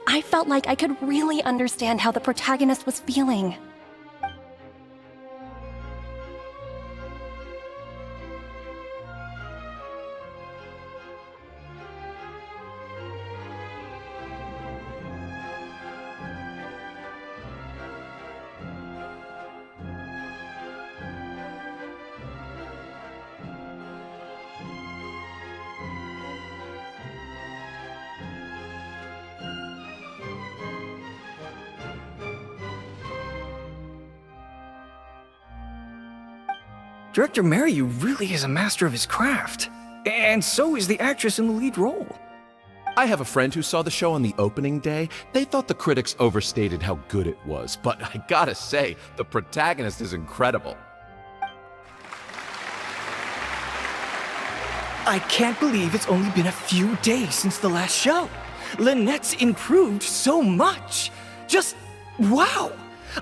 I felt like I could really understand how the protagonist was feeling. Director Mariu really is a master of his craft. And so is the actress in the lead role. I have a friend who saw the show on the opening day. They thought the critics overstated how good it was, but I gotta say, the protagonist is incredible. I can't believe it's only been a few days since the last show. Lynette's improved so much. Just wow!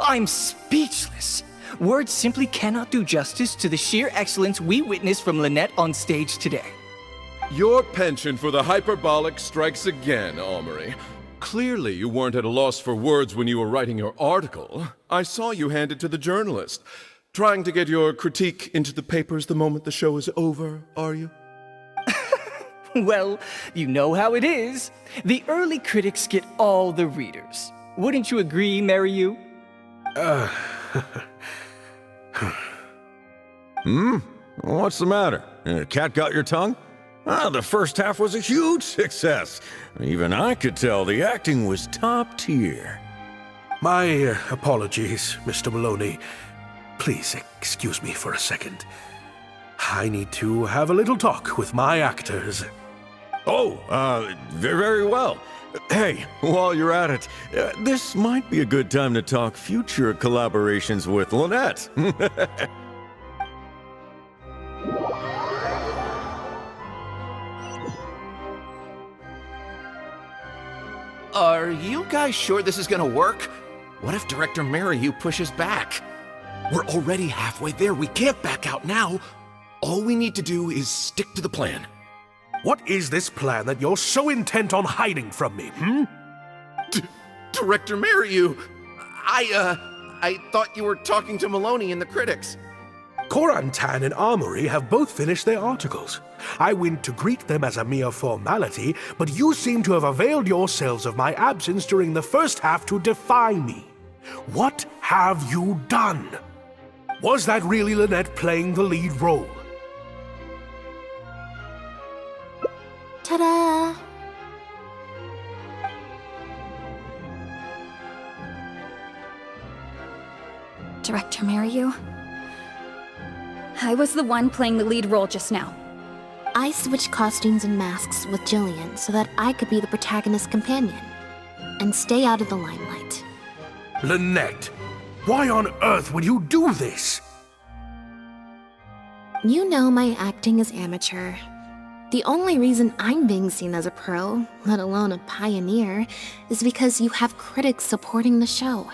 I'm speechless. Words simply cannot do justice to the sheer excellence we witnessed from Lynette on stage today. Your penchant for the hyperbolic strikes again, Amory. Clearly you weren't at a loss for words when you were writing your article. I saw you hand it to the journalist. Trying to get your critique into the papers the moment the show is over, are you? Well, you know how it is. The early critics get all the readers. Wouldn't you agree, Mariu? What's the matter? Cat got your tongue? The first half was a huge success. Even I could tell the acting was top tier. My apologies, Mr. Maloney. Please excuse me for a second. I need to have a little talk with my actors. Oh, very well. Hey, while you're at it, this might be a good time to talk future collaborations with Lynette. Are you guys sure this is gonna work? What if Director Mariyu pushes back? We're already halfway there. We can't back out now. All we need to do is stick to the plan. What is this plan that you're so intent on hiding from me, Director Mariyu, I thought you were talking to Maloney and the critics. Korantan and Armory have both finished their articles. I went to greet them as a mere formality, but you seem to have availed yourselves of my absence during the first half to defy me. What have you done? Was that really Lynette playing the lead role? Ta-da! Director Mariyu? I was the one playing the lead role just now. I switched costumes and masks with Jillian so that I could be the protagonist's companion and stay out of the limelight. Lynette, why on earth would you do this? You know my acting is amateur. The only reason I'm being seen as a pro, let alone a pioneer, is because you have critics supporting the show.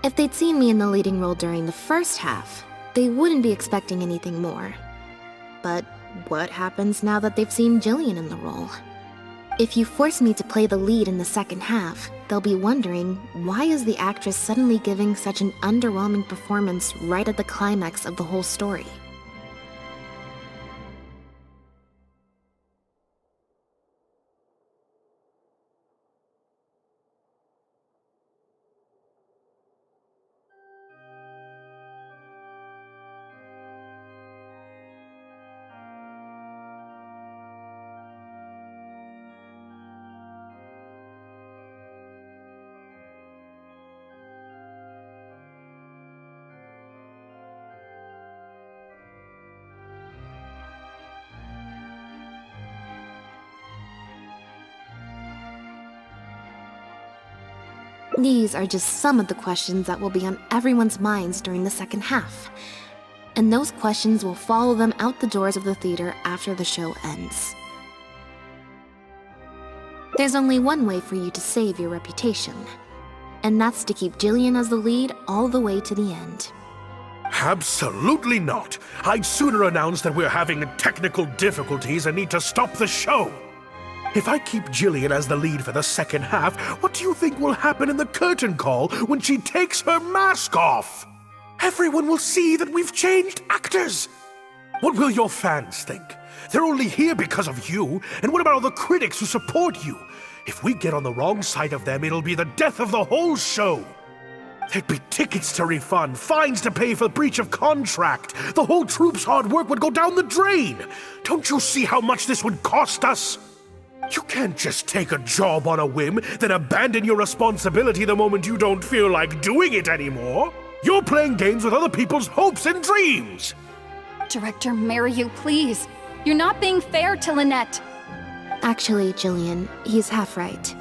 If they'd seen me in the leading role during the first half, they wouldn't be expecting anything more. But what happens now that they've seen Jillian in the role? If you force me to play the lead in the second half, they'll be wondering, why is the actress suddenly giving such an underwhelming performance right at the climax of the whole story? These are just some of the questions that will be on everyone's minds during the second half. And those questions will follow them out the doors of the theater after the show ends. There's only one way for you to save your reputation, and that's to keep Jillian as the lead all the way to the end. Absolutely not. I'd sooner announce that we're having technical difficulties and need to stop the show. If I keep Jillian as the lead for the second half, what do you think will happen in the curtain call when she takes her mask off? Everyone will see that we've changed actors. What will your fans think? They're only here because of you, and what about all the critics who support you? If we get on the wrong side of them, it'll be the death of the whole show. There'd be tickets to refund, fines to pay for breach of contract. The whole troupe's hard work would go down the drain. Don't you see how much this would cost us? You can't just take a job on a whim, then abandon your responsibility the moment you don't feel like doing it anymore. You're playing games with other people's hopes and dreams. Director Mariyu, please. You're not being fair to Lynette. Actually, Jillian, he's half right.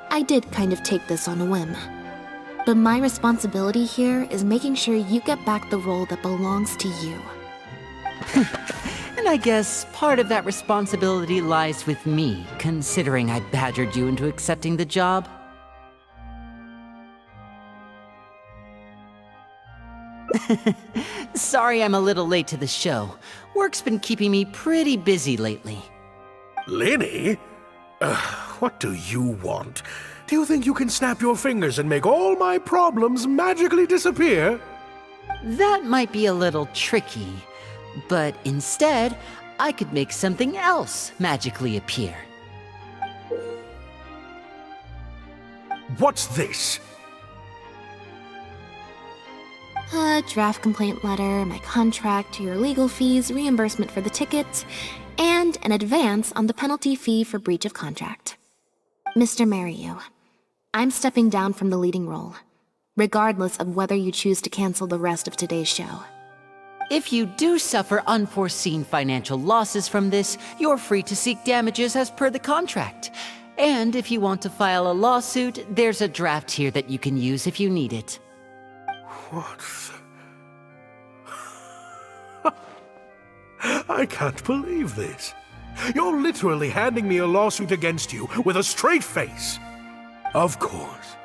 I did kind of take this on a whim. But my responsibility here is making sure you get back the role that belongs to you. And I guess part of that responsibility lies with me, considering I badgered you into accepting the job. Sorry I'm a little late to the show. Work's been keeping me pretty busy lately. Lenny? What do you want? Do you think you can snap your fingers and make all my problems magically disappear? That might be a little tricky. But instead, I could make something else magically appear. What's this? A draft complaint letter, my contract, your legal fees, reimbursement for the tickets, and an advance on the penalty fee for breach of contract. Mr. Mariyu, I'm stepping down from the leading role, regardless of whether you choose to cancel the rest of today's show. If you do suffer unforeseen financial losses from this, you're free to seek damages as per the contract. And if you want to file a lawsuit, there's a draft here that you can use if you need it. What? I can't believe this. You're literally handing me a lawsuit against you with a straight face. Of course.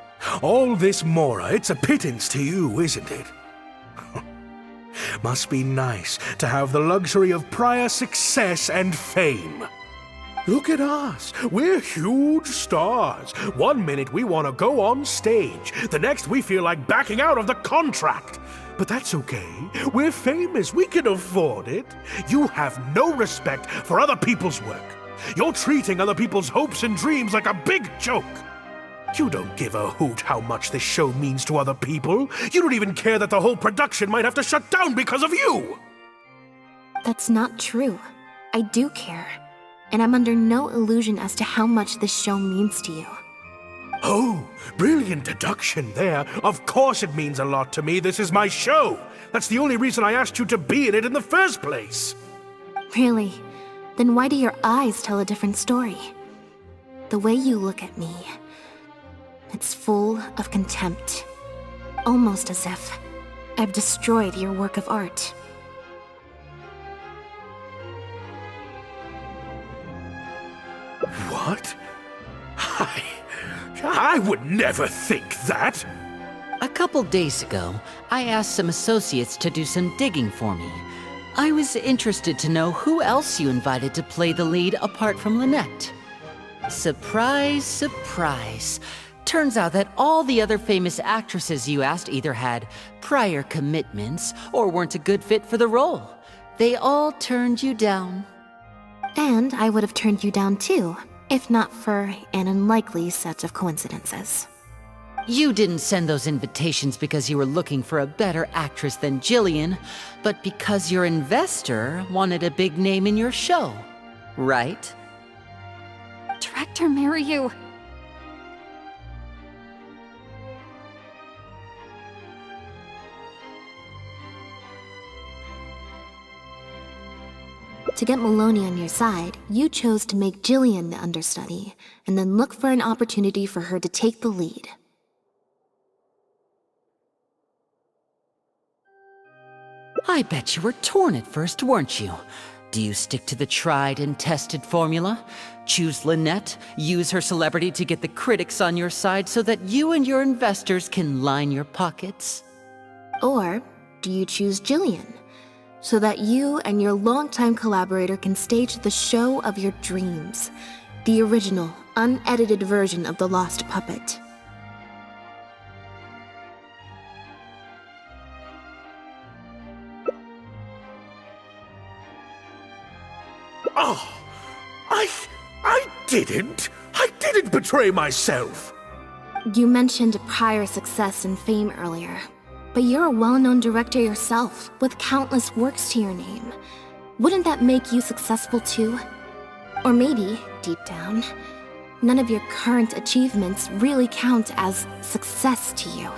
All this Mora, it's a pittance to you, isn't it? Must be nice to have the luxury of prior success and fame. Look at us. We're huge stars. One minute we want to go on stage. The next we feel like backing out of the contract. But that's okay. We're famous. We can afford it. You have no respect for other people's work. You're treating other people's hopes and dreams like a big joke. You don't give a hoot how much this show means to other people. You don't even care that the whole production might have to shut down because of you. That's not true. I do care. And I'm under no illusion as to how much this show means to you. Oh, brilliant deduction there. Of course it means a lot to me. This is my show. That's the only reason I asked you to be in it in the first place. Really? Then why do your eyes tell a different story? The way you look at me, it's full of contempt. Almost as if I've destroyed your work of art. What? I would never think that. A couple days ago, I asked some associates to do some digging for me. I was interested to know who else you invited to play the lead apart from Lynette. Surprise, surprise. Turns out that all the other famous actresses you asked either had prior commitments or weren't a good fit for the role. They all turned you down. And I would have turned you down too, if not for an unlikely set of coincidences. You didn't send those invitations because you were looking for a better actress than Jillian, but because your investor wanted a big name in your show, right? Director Mariyu. To get Maloney on your side, you chose to make Jillian the understudy, and then look for an opportunity for her to take the lead. I bet you were torn at first, weren't you? Do you stick to the tried and tested formula? Choose Lynette, use her celebrity to get the critics on your side so that you and your investors can line your pockets? Or do you choose Jillian, so that you and your longtime collaborator can stage the show of your dreams, the original, unedited version of The Lost Puppet? Oh, I didn't betray myself. You mentioned prior success and fame earlier, but you're a well-known director yourself, with countless works to your name. Wouldn't that make you successful too? Or maybe, deep down, none of your current achievements really count as success to you.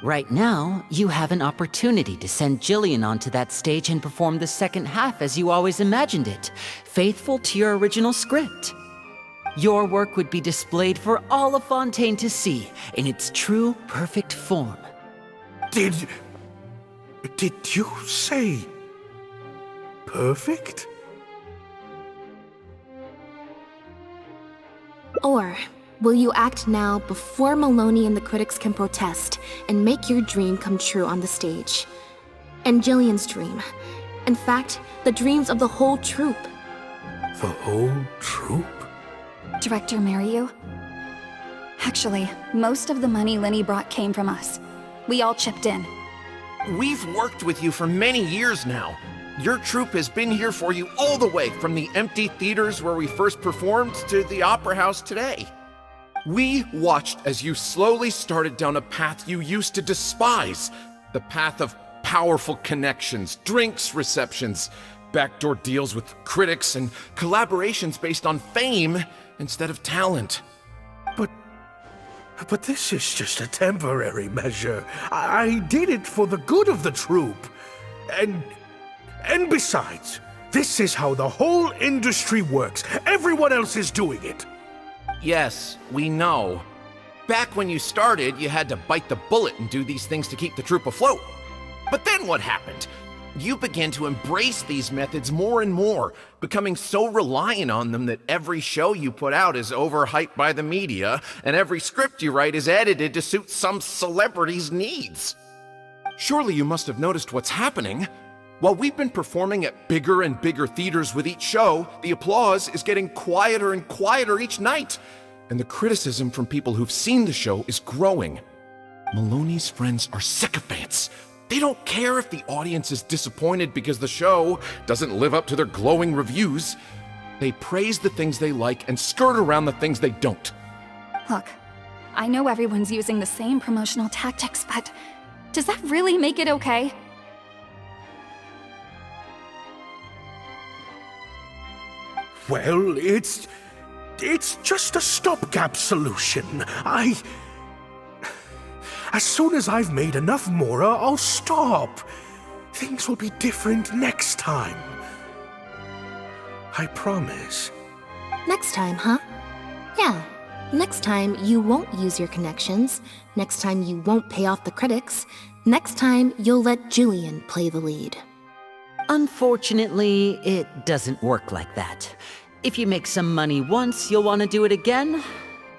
Right now, you have an opportunity to send Jillian onto that stage and perform the second half as you always imagined it, faithful to your original script. Your work would be displayed for all of Fontaine to see in its true, perfect form. Did you say perfect? Or will you act now before Maloney and the critics can protest and make your dream come true on the stage? And Jillian's dream. In fact, the dreams of the whole troupe. The whole troupe? Director Mariyu? Actually, most of the money Lenny brought came from us. We all chipped in. We've worked with you for many years now. Your troupe has been here for you all the way from the empty theaters where we first performed to the Opera House today. We watched as you slowly started down a path you used to despise. The path of powerful connections, drinks receptions, backdoor deals with critics and collaborations based on fame instead of talent. But this is just a temporary measure. I did it for the good of the troupe. And besides, this is how the whole industry works. Everyone else is doing it. Yes, we know. Back when you started, you had to bite the bullet and do these things to keep the troupe afloat. But then what happened? You began to embrace these methods more and more, becoming so reliant on them that every show you put out is overhyped by the media, and every script you write is edited to suit some celebrity's needs. Surely you must have noticed what's happening. While we've been performing at bigger and bigger theaters with each show, the applause is getting quieter and quieter each night, and the criticism from people who've seen the show is growing. Maloney's friends are sycophants. They don't care if the audience is disappointed because the show doesn't live up to their glowing reviews. They praise the things they like and skirt around the things they don't. Look, I know everyone's using the same promotional tactics, but does that really make it okay? Well, it's just a stopgap solution. As soon as I've made enough Mora, I'll stop. Things will be different next time. I promise. Next time, huh? Yeah. Next time, you won't use your connections. Next time, you won't pay off the critics. Next time, you'll let Julian play the lead. Unfortunately, it doesn't work like that. If you make some money once, you'll want to do it again,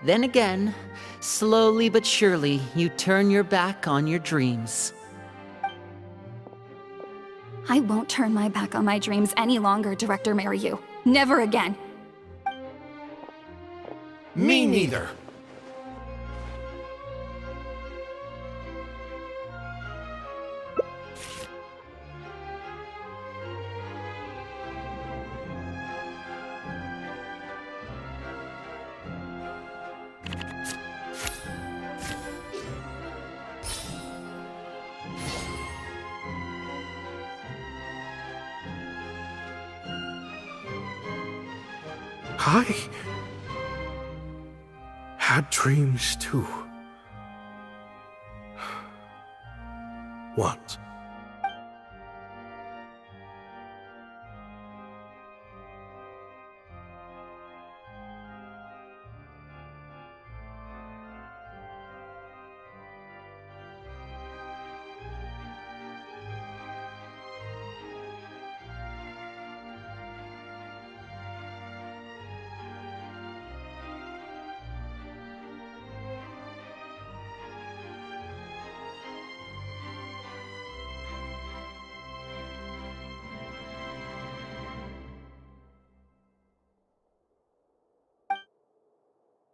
then again. Slowly but surely, you turn your back on your dreams. I won't turn my back on my dreams any longer, Director Mariyu. Never again. Me neither. I had dreams too. Once.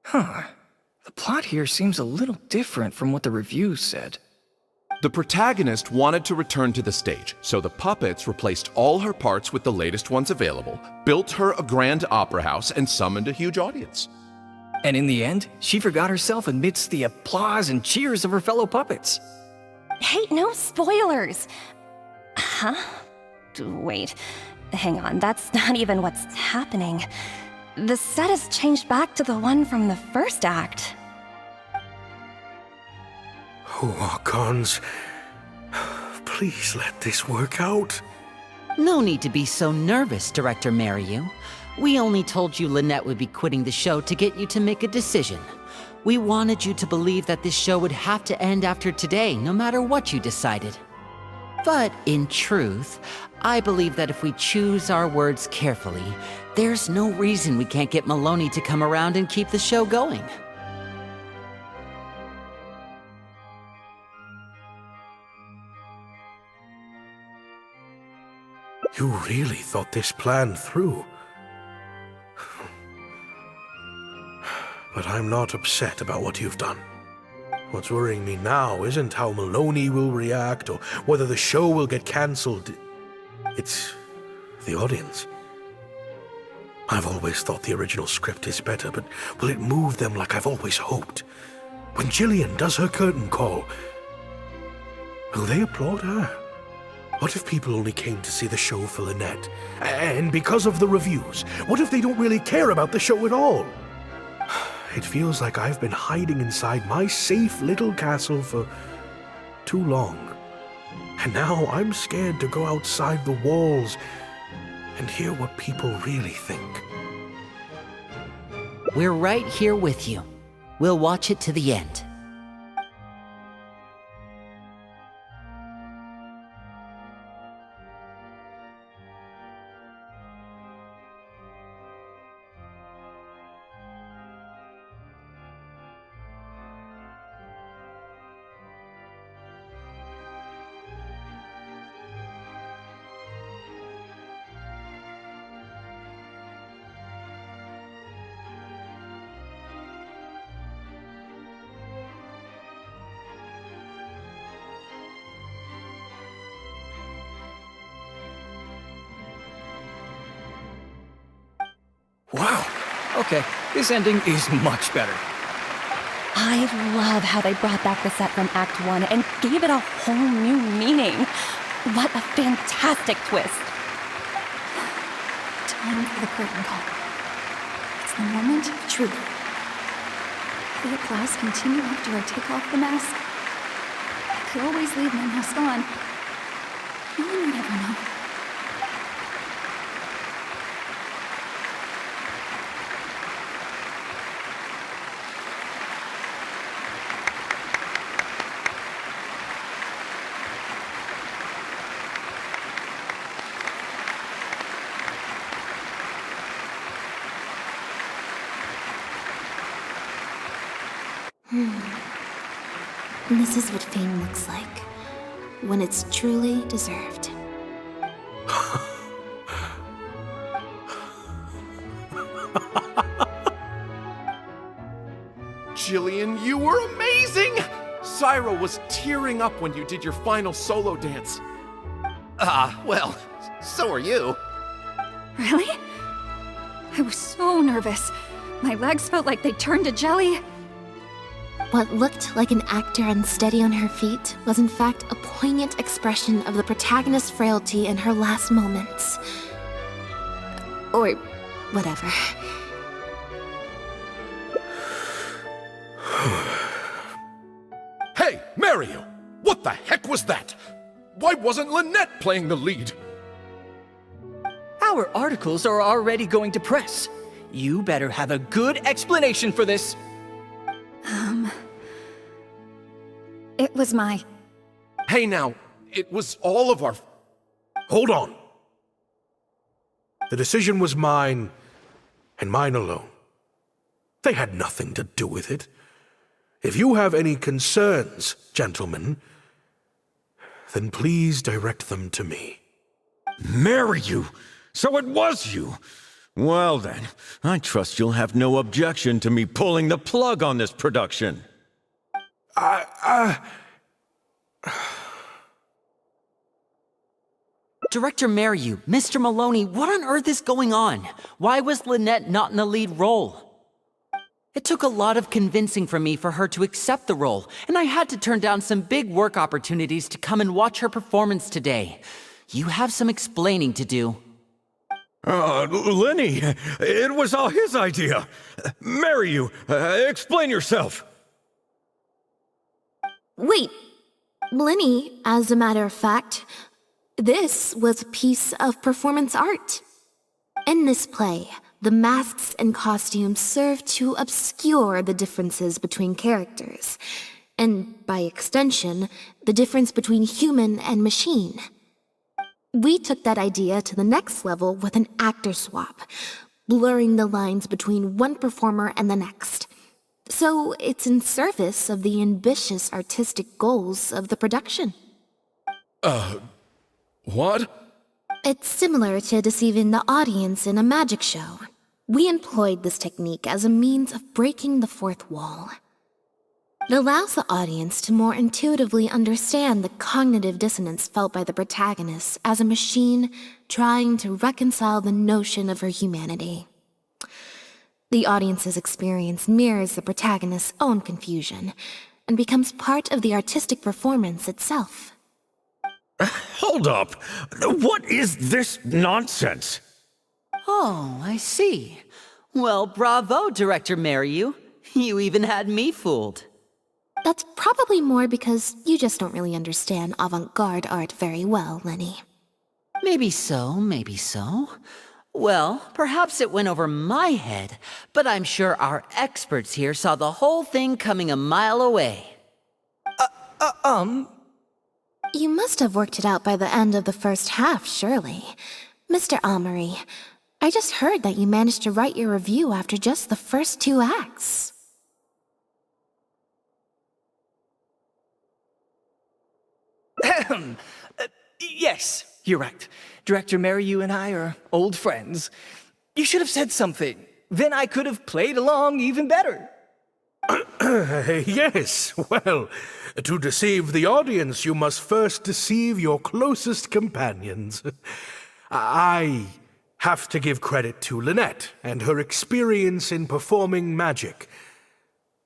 Huh. The plot here seems a little different from what the reviews said. The protagonist wanted to return to the stage, so the puppets replaced all her parts with the latest ones available, built her a grand opera house, and summoned a huge audience. And in the end, she forgot herself amidst the applause and cheers of her fellow puppets. Hey, no spoilers! Huh? Wait, hang on, that's not even what's happening. The set has changed back to the one from the first act. Oh, Archons, please let this work out. No need to be so nervous, Director Mariyu. We only told you Lynette would be quitting the show to get you to make a decision. We wanted you to believe that this show would have to end after today, no matter what you decided. But in truth, I believe that if we choose our words carefully, there's no reason we can't get Maloney to come around and keep the show going. You really thought this plan through. But I'm not upset about what you've done. What's worrying me now isn't how Maloney will react or whether the show will get cancelled. It's the audience. I've always thought the original script is better, but will it move them like I've always hoped? When Jillian does her curtain call, will they applaud her? What if people only came to see the show for Lynette? And because of the reviews, what if they don't really care about the show at all? It feels like I've been hiding inside my safe little castle for too long. And now I'm scared to go outside the walls and hear what people really think. We're right here with you. We'll watch it to the end. Wow. Okay, this ending is much better. I love how they brought back the set from Act 1 and gave it a whole new meaning. What a fantastic twist. Time for the curtain call. It's the moment of truth. Will the applause continue after I take off the mask? I could always leave my mask on. No one would ever know. This is what fame looks like, when it's truly deserved. Jillian, you were amazing! Syra was tearing up when you did your final solo dance. Well, so are you. Really? I was so nervous. My legs felt like they turned to jelly. What looked like an actor unsteady on her feet was in fact a poignant expression of the protagonist's frailty in her last moments. Or whatever. Hey, Mario! What the heck was that? Why wasn't Lynette playing the lead? Our articles are already going to press. You better have a good explanation for this. It was my... Hey now, it was all of our... Hold on. The decision was mine, and mine alone. They had nothing to do with it. If you have any concerns, gentlemen, then please direct them to me. Marry you? So it was you? Well then, I trust you'll have no objection to me pulling the plug on this production. Director Mariu, Mr. Maloney, what on earth is going on? Why was Lynette not in the lead role? It took a lot of convincing from me for her to accept the role, and I had to turn down some big work opportunities to come and watch her performance today. You have some explaining to do. Lenny, it was all his idea. Mariu, explain yourself. Wait, Linny, as a matter of fact, this was a piece of performance art. In this play, the masks and costumes serve to obscure the differences between characters, and by extension, the difference between human and machine. We took that idea to the next level with an actor swap, blurring the lines between one performer and the next. So it's in service of the ambitious artistic goals of the production. What? It's similar to deceiving the audience in a magic show. We employed this technique as a means of breaking the fourth wall. It allows the audience to more intuitively understand the cognitive dissonance felt by the protagonist as a machine trying to reconcile the notion of her humanity. The audience's experience mirrors the protagonist's own confusion and becomes part of the artistic performance itself. Hold up. What is this nonsense? Oh, I see. Well, bravo, Director Mariu. You even had me fooled. That's probably more because you just don't really understand avant-garde art very well, Lenny. Maybe so, maybe so. Well, perhaps it went over my head, but I'm sure our experts here saw the whole thing coming a mile away. You must have worked it out by the end of the first half, surely. Mr. Amory, I just heard that you managed to write your review after just the first 2 acts. Yes, you're right. Director Mariu and I are old friends. You should have said something. Then I could have played along even better. Yes, well, to deceive the audience, you must first deceive your closest companions. I have to give credit to Lynette and her experience in performing magic.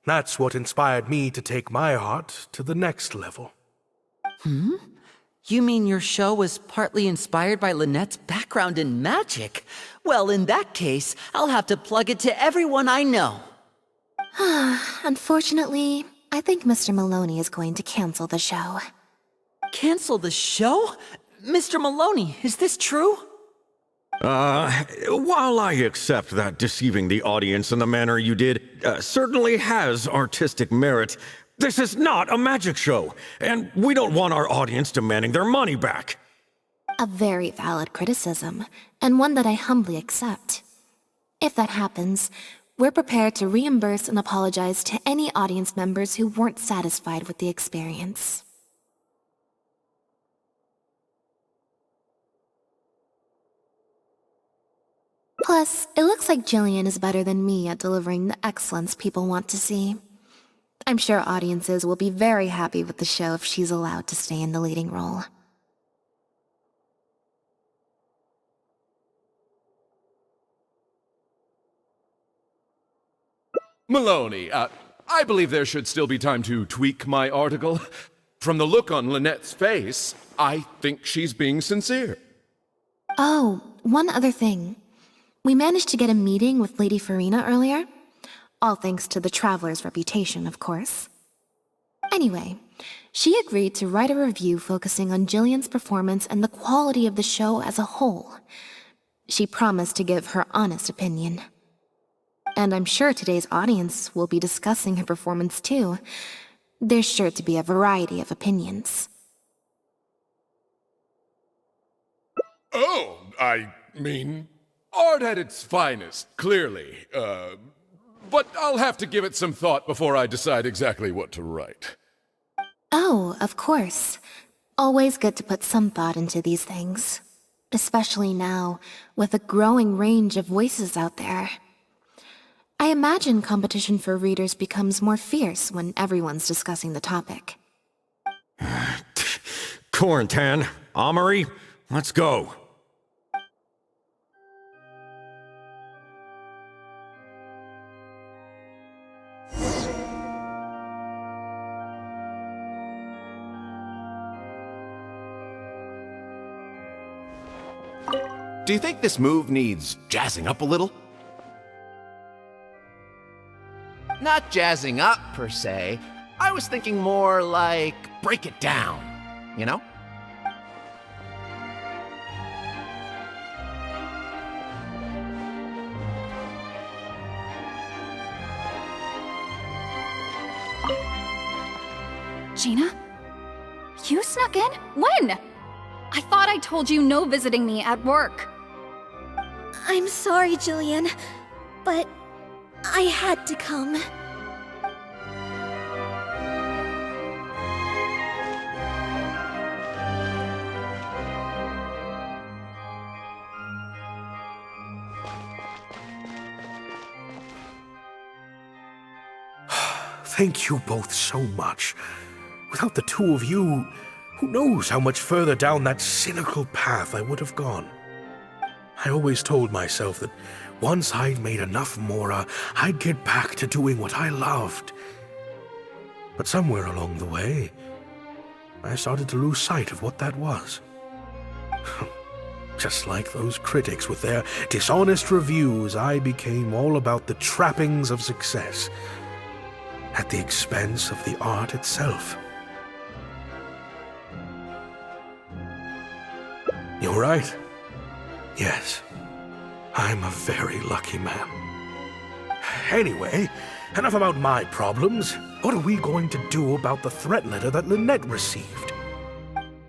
That's what inspired me to take my art to the next level. You mean your show was partly inspired by Lynette's background in magic? Well, in that case, I'll have to plug it to everyone I know. Unfortunately, I think Mr. Maloney is going to cancel the show. Cancel the show? Mr. Maloney, is this true? While I accept that deceiving the audience in the manner you did certainly has artistic merit, this is not a magic show, and we don't want our audience demanding their money back. A very valid criticism, and one that I humbly accept. If that happens, we're prepared to reimburse and apologize to any audience members who weren't satisfied with the experience. Plus, it looks like Jillian is better than me at delivering the excellence people want to see. I'm sure audiences will be very happy with the show if she's allowed to stay in the leading role. Maloney, I believe there should still be time to tweak my article. From the look on Lynette's face, I think she's being sincere. Oh, one other thing. We managed to get a meeting with Lady Farina earlier. All thanks to the Traveler's reputation, of course. Anyway, she agreed to write a review focusing on Jillian's performance and the quality of the show as a whole. She promised to give her honest opinion. And I'm sure today's audience will be discussing her performance too. There's sure to be a variety of opinions. Oh, I mean, art at its finest, clearly. But I'll have to give it some thought before I decide exactly what to write. Oh, of course. Always good to put some thought into these things. Especially now, with a growing range of voices out there. I imagine competition for readers becomes more fierce when everyone's discussing the topic. Corentin, Amory, let's go. Do you think this move needs jazzing up a little? Not jazzing up, per se. I was thinking more like break it down, you know? Gina? You snuck in? When? I thought I told you no visiting me at work. I'm sorry, Jillian, but I had to come. Thank you both so much. Without the two of you, who knows how much further down that cynical path I would have gone. I always told myself that once I'd made enough Mora, I'd get back to doing what I loved. But somewhere along the way, I started to lose sight of what that was. Just like those critics with their dishonest reviews, I became all about the trappings of success, at the expense of the art itself. You're right. Yes, I'm a very lucky man. Anyway, enough about my problems. What are we going to do about the threat letter that Lynette received?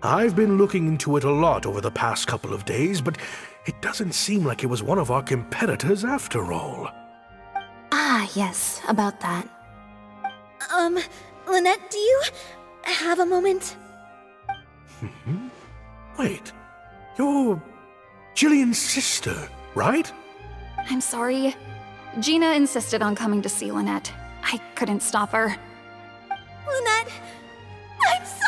I've been looking into it a lot over the past couple of days, but it doesn't seem like it was one of our competitors after all. Ah, yes, about that. Lynette, do you have a moment? Wait, you're Jillian's sister, right? I'm sorry. Gina insisted on coming to see Lynette. I couldn't stop her. Lynette, I'm sorry!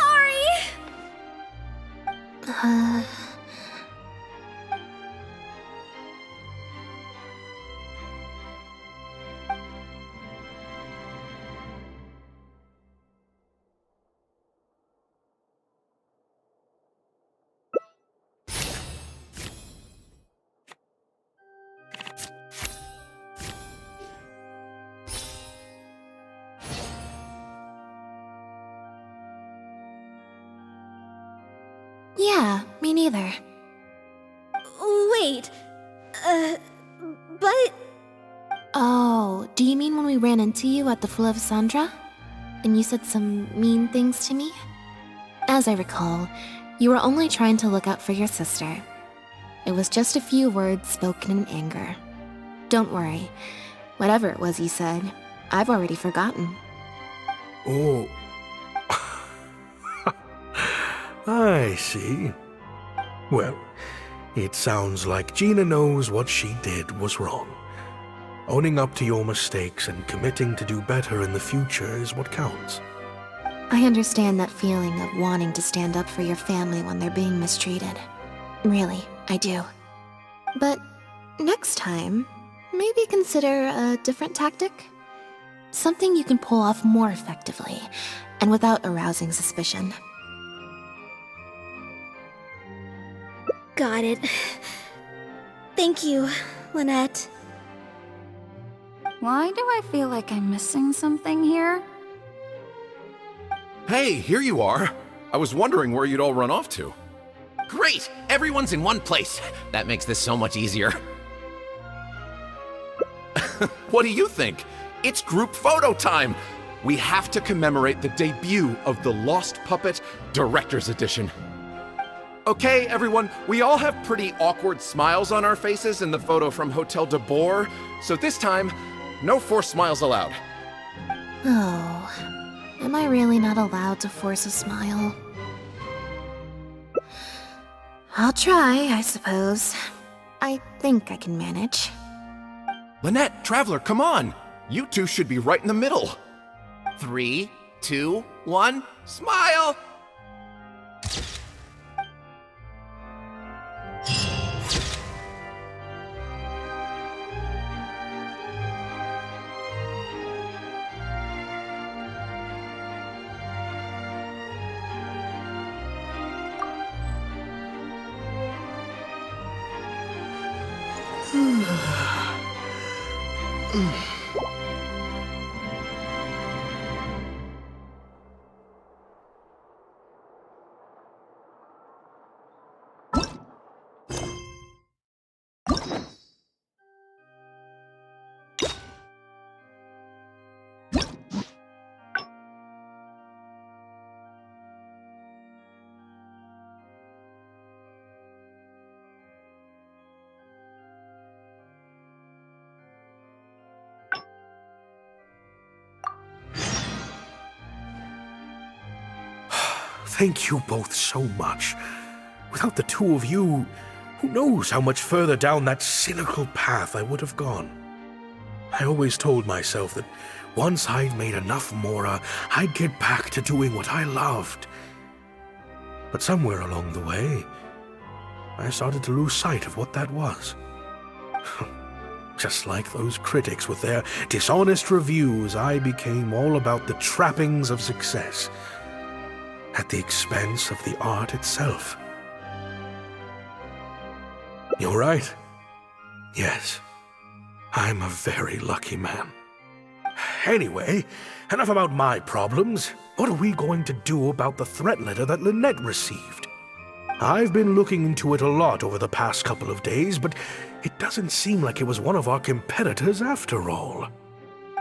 Yeah, me neither. Wait, but... Oh, do you mean when we ran into you at the Fleuve Sandra? And you said some mean things to me? As I recall, you were only trying to look out for your sister. It was just a few words spoken in anger. Don't worry. Whatever it was you said, I've already forgotten. Oh. I see. Well, it sounds like Gina knows what she did was wrong. Owning up to your mistakes and committing to do better in the future is what counts. I understand that feeling of wanting to stand up for your family when they're being mistreated. Really, I do. But next time, maybe consider a different tactic? Something you can pull off more effectively, and without arousing suspicion. Got it. Thank you, Lynette. Why do I feel like I'm missing something here? Hey, here you are. I was wondering where you'd all run off to. Great! Everyone's in one place. That makes this so much easier. What do you think? It's group photo time! We have to commemorate the debut of the Lost Puppet Director's Edition. Okay, everyone, we all have pretty awkward smiles on our faces in the photo from Hotel de Boer, so this time, no forced smiles allowed. Oh, am I really not allowed to force a smile? I'll try, I suppose. I think I can manage. Lynette, Traveler, come on! You two should be right in the middle. 3, 2, 1, smile! Thank you both so much. Without the two of you, who knows how much further down that cynical path I would have gone. I always told myself that once I'd made enough Mora, I'd get back to doing what I loved. But somewhere along the way, I started to lose sight of what that was. Just like those critics with their dishonest reviews, I became all about the trappings of success, at the expense of the art itself. You're right. Yes, I'm a very lucky man. Anyway, enough about my problems. What are we going to do about the threat letter that Lynette received? I've been looking into it a lot over the past couple of days, but it doesn't seem like it was one of our competitors after all.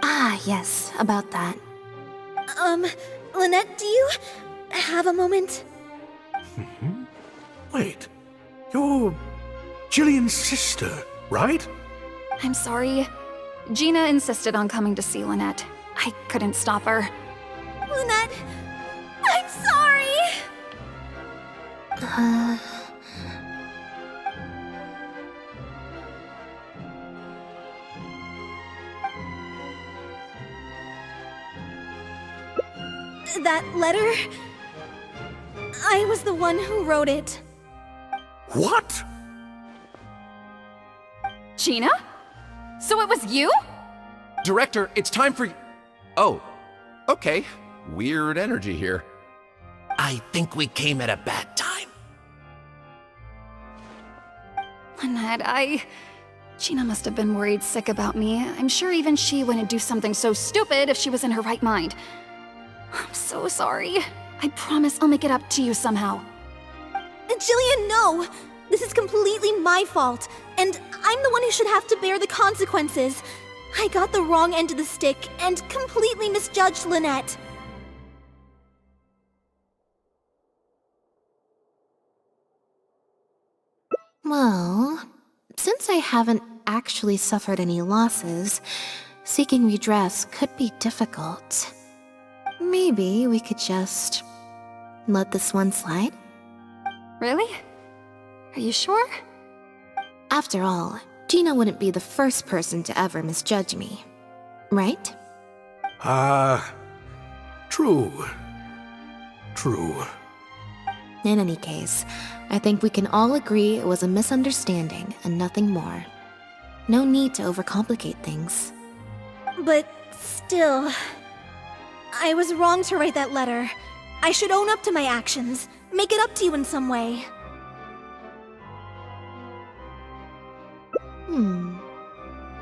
Ah, yes, about that. Lynette, do you have a moment? Wait, you're Jillian's sister, right? I'm sorry. Gina insisted on coming to see Lynette. I couldn't stop her. Lynette, I'm sorry! That letter? I was the one who wrote it. What? Gina? So it was you? Director, it's time for... Oh, okay. Weird energy here. I think we came at a bad time. Lynette, Gina must have been worried sick about me. I'm sure even she wouldn't do something so stupid if she was in her right mind. I'm so sorry. I promise I'll make it up to you somehow. Jillian, no! This is completely my fault, and I'm the one who should have to bear the consequences. I got the wrong end of the stick and completely misjudged Lynette. Well, since I haven't actually suffered any losses, seeking redress could be difficult. Maybe we could just let this one slide? Really? Are you sure? After all, Gina wouldn't be the first person to ever misjudge me, right? True. True. In any case, I think we can all agree it was a misunderstanding and nothing more. No need to overcomplicate things. But still, I was wrong to write that letter. I should own up to my actions, make it up to you in some way.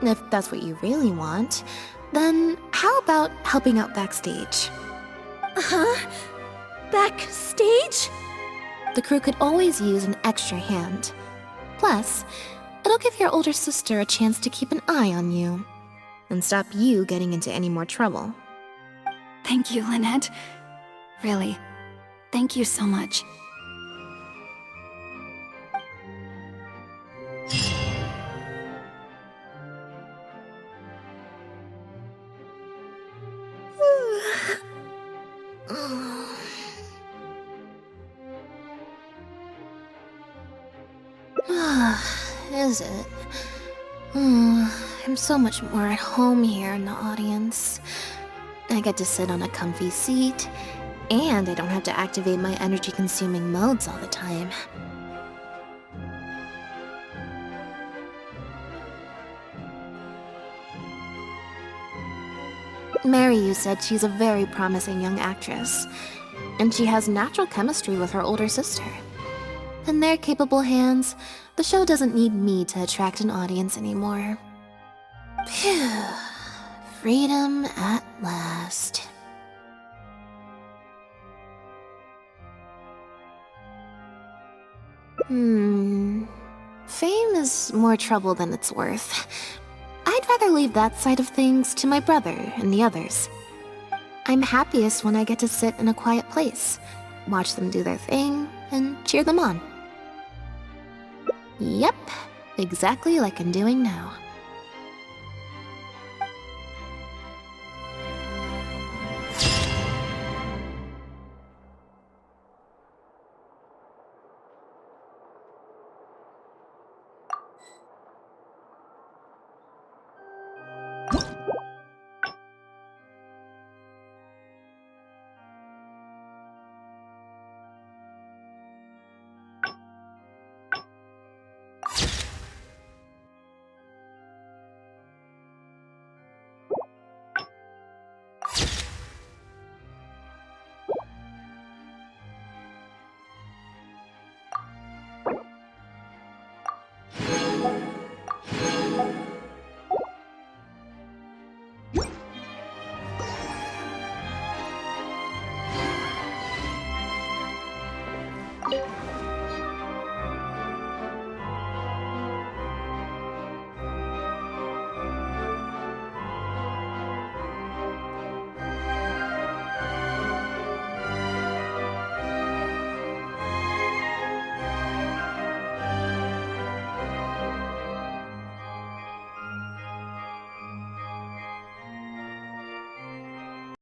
If that's what you really want, then how about helping out backstage? Huh? Backstage? The crew could always use an extra hand. Plus, it'll give your older sister a chance to keep an eye on you and stop you getting into any more trouble. Thank you, Lynette. Really, thank you so much. Is it? I'm so much more at home here in the audience. I get to sit on a comfy seat, and I don't have to activate my energy-consuming modes all the time. Maryu said she's a very promising young actress, and she has natural chemistry with her older sister. In their capable hands, the show doesn't need me to attract an audience anymore. Phew. Freedom at last. Fame is more trouble than it's worth. I'd rather leave that side of things to my brother and the others. I'm happiest when I get to sit in a quiet place, watch them do their thing, and cheer them on. Yep, exactly like I'm doing now.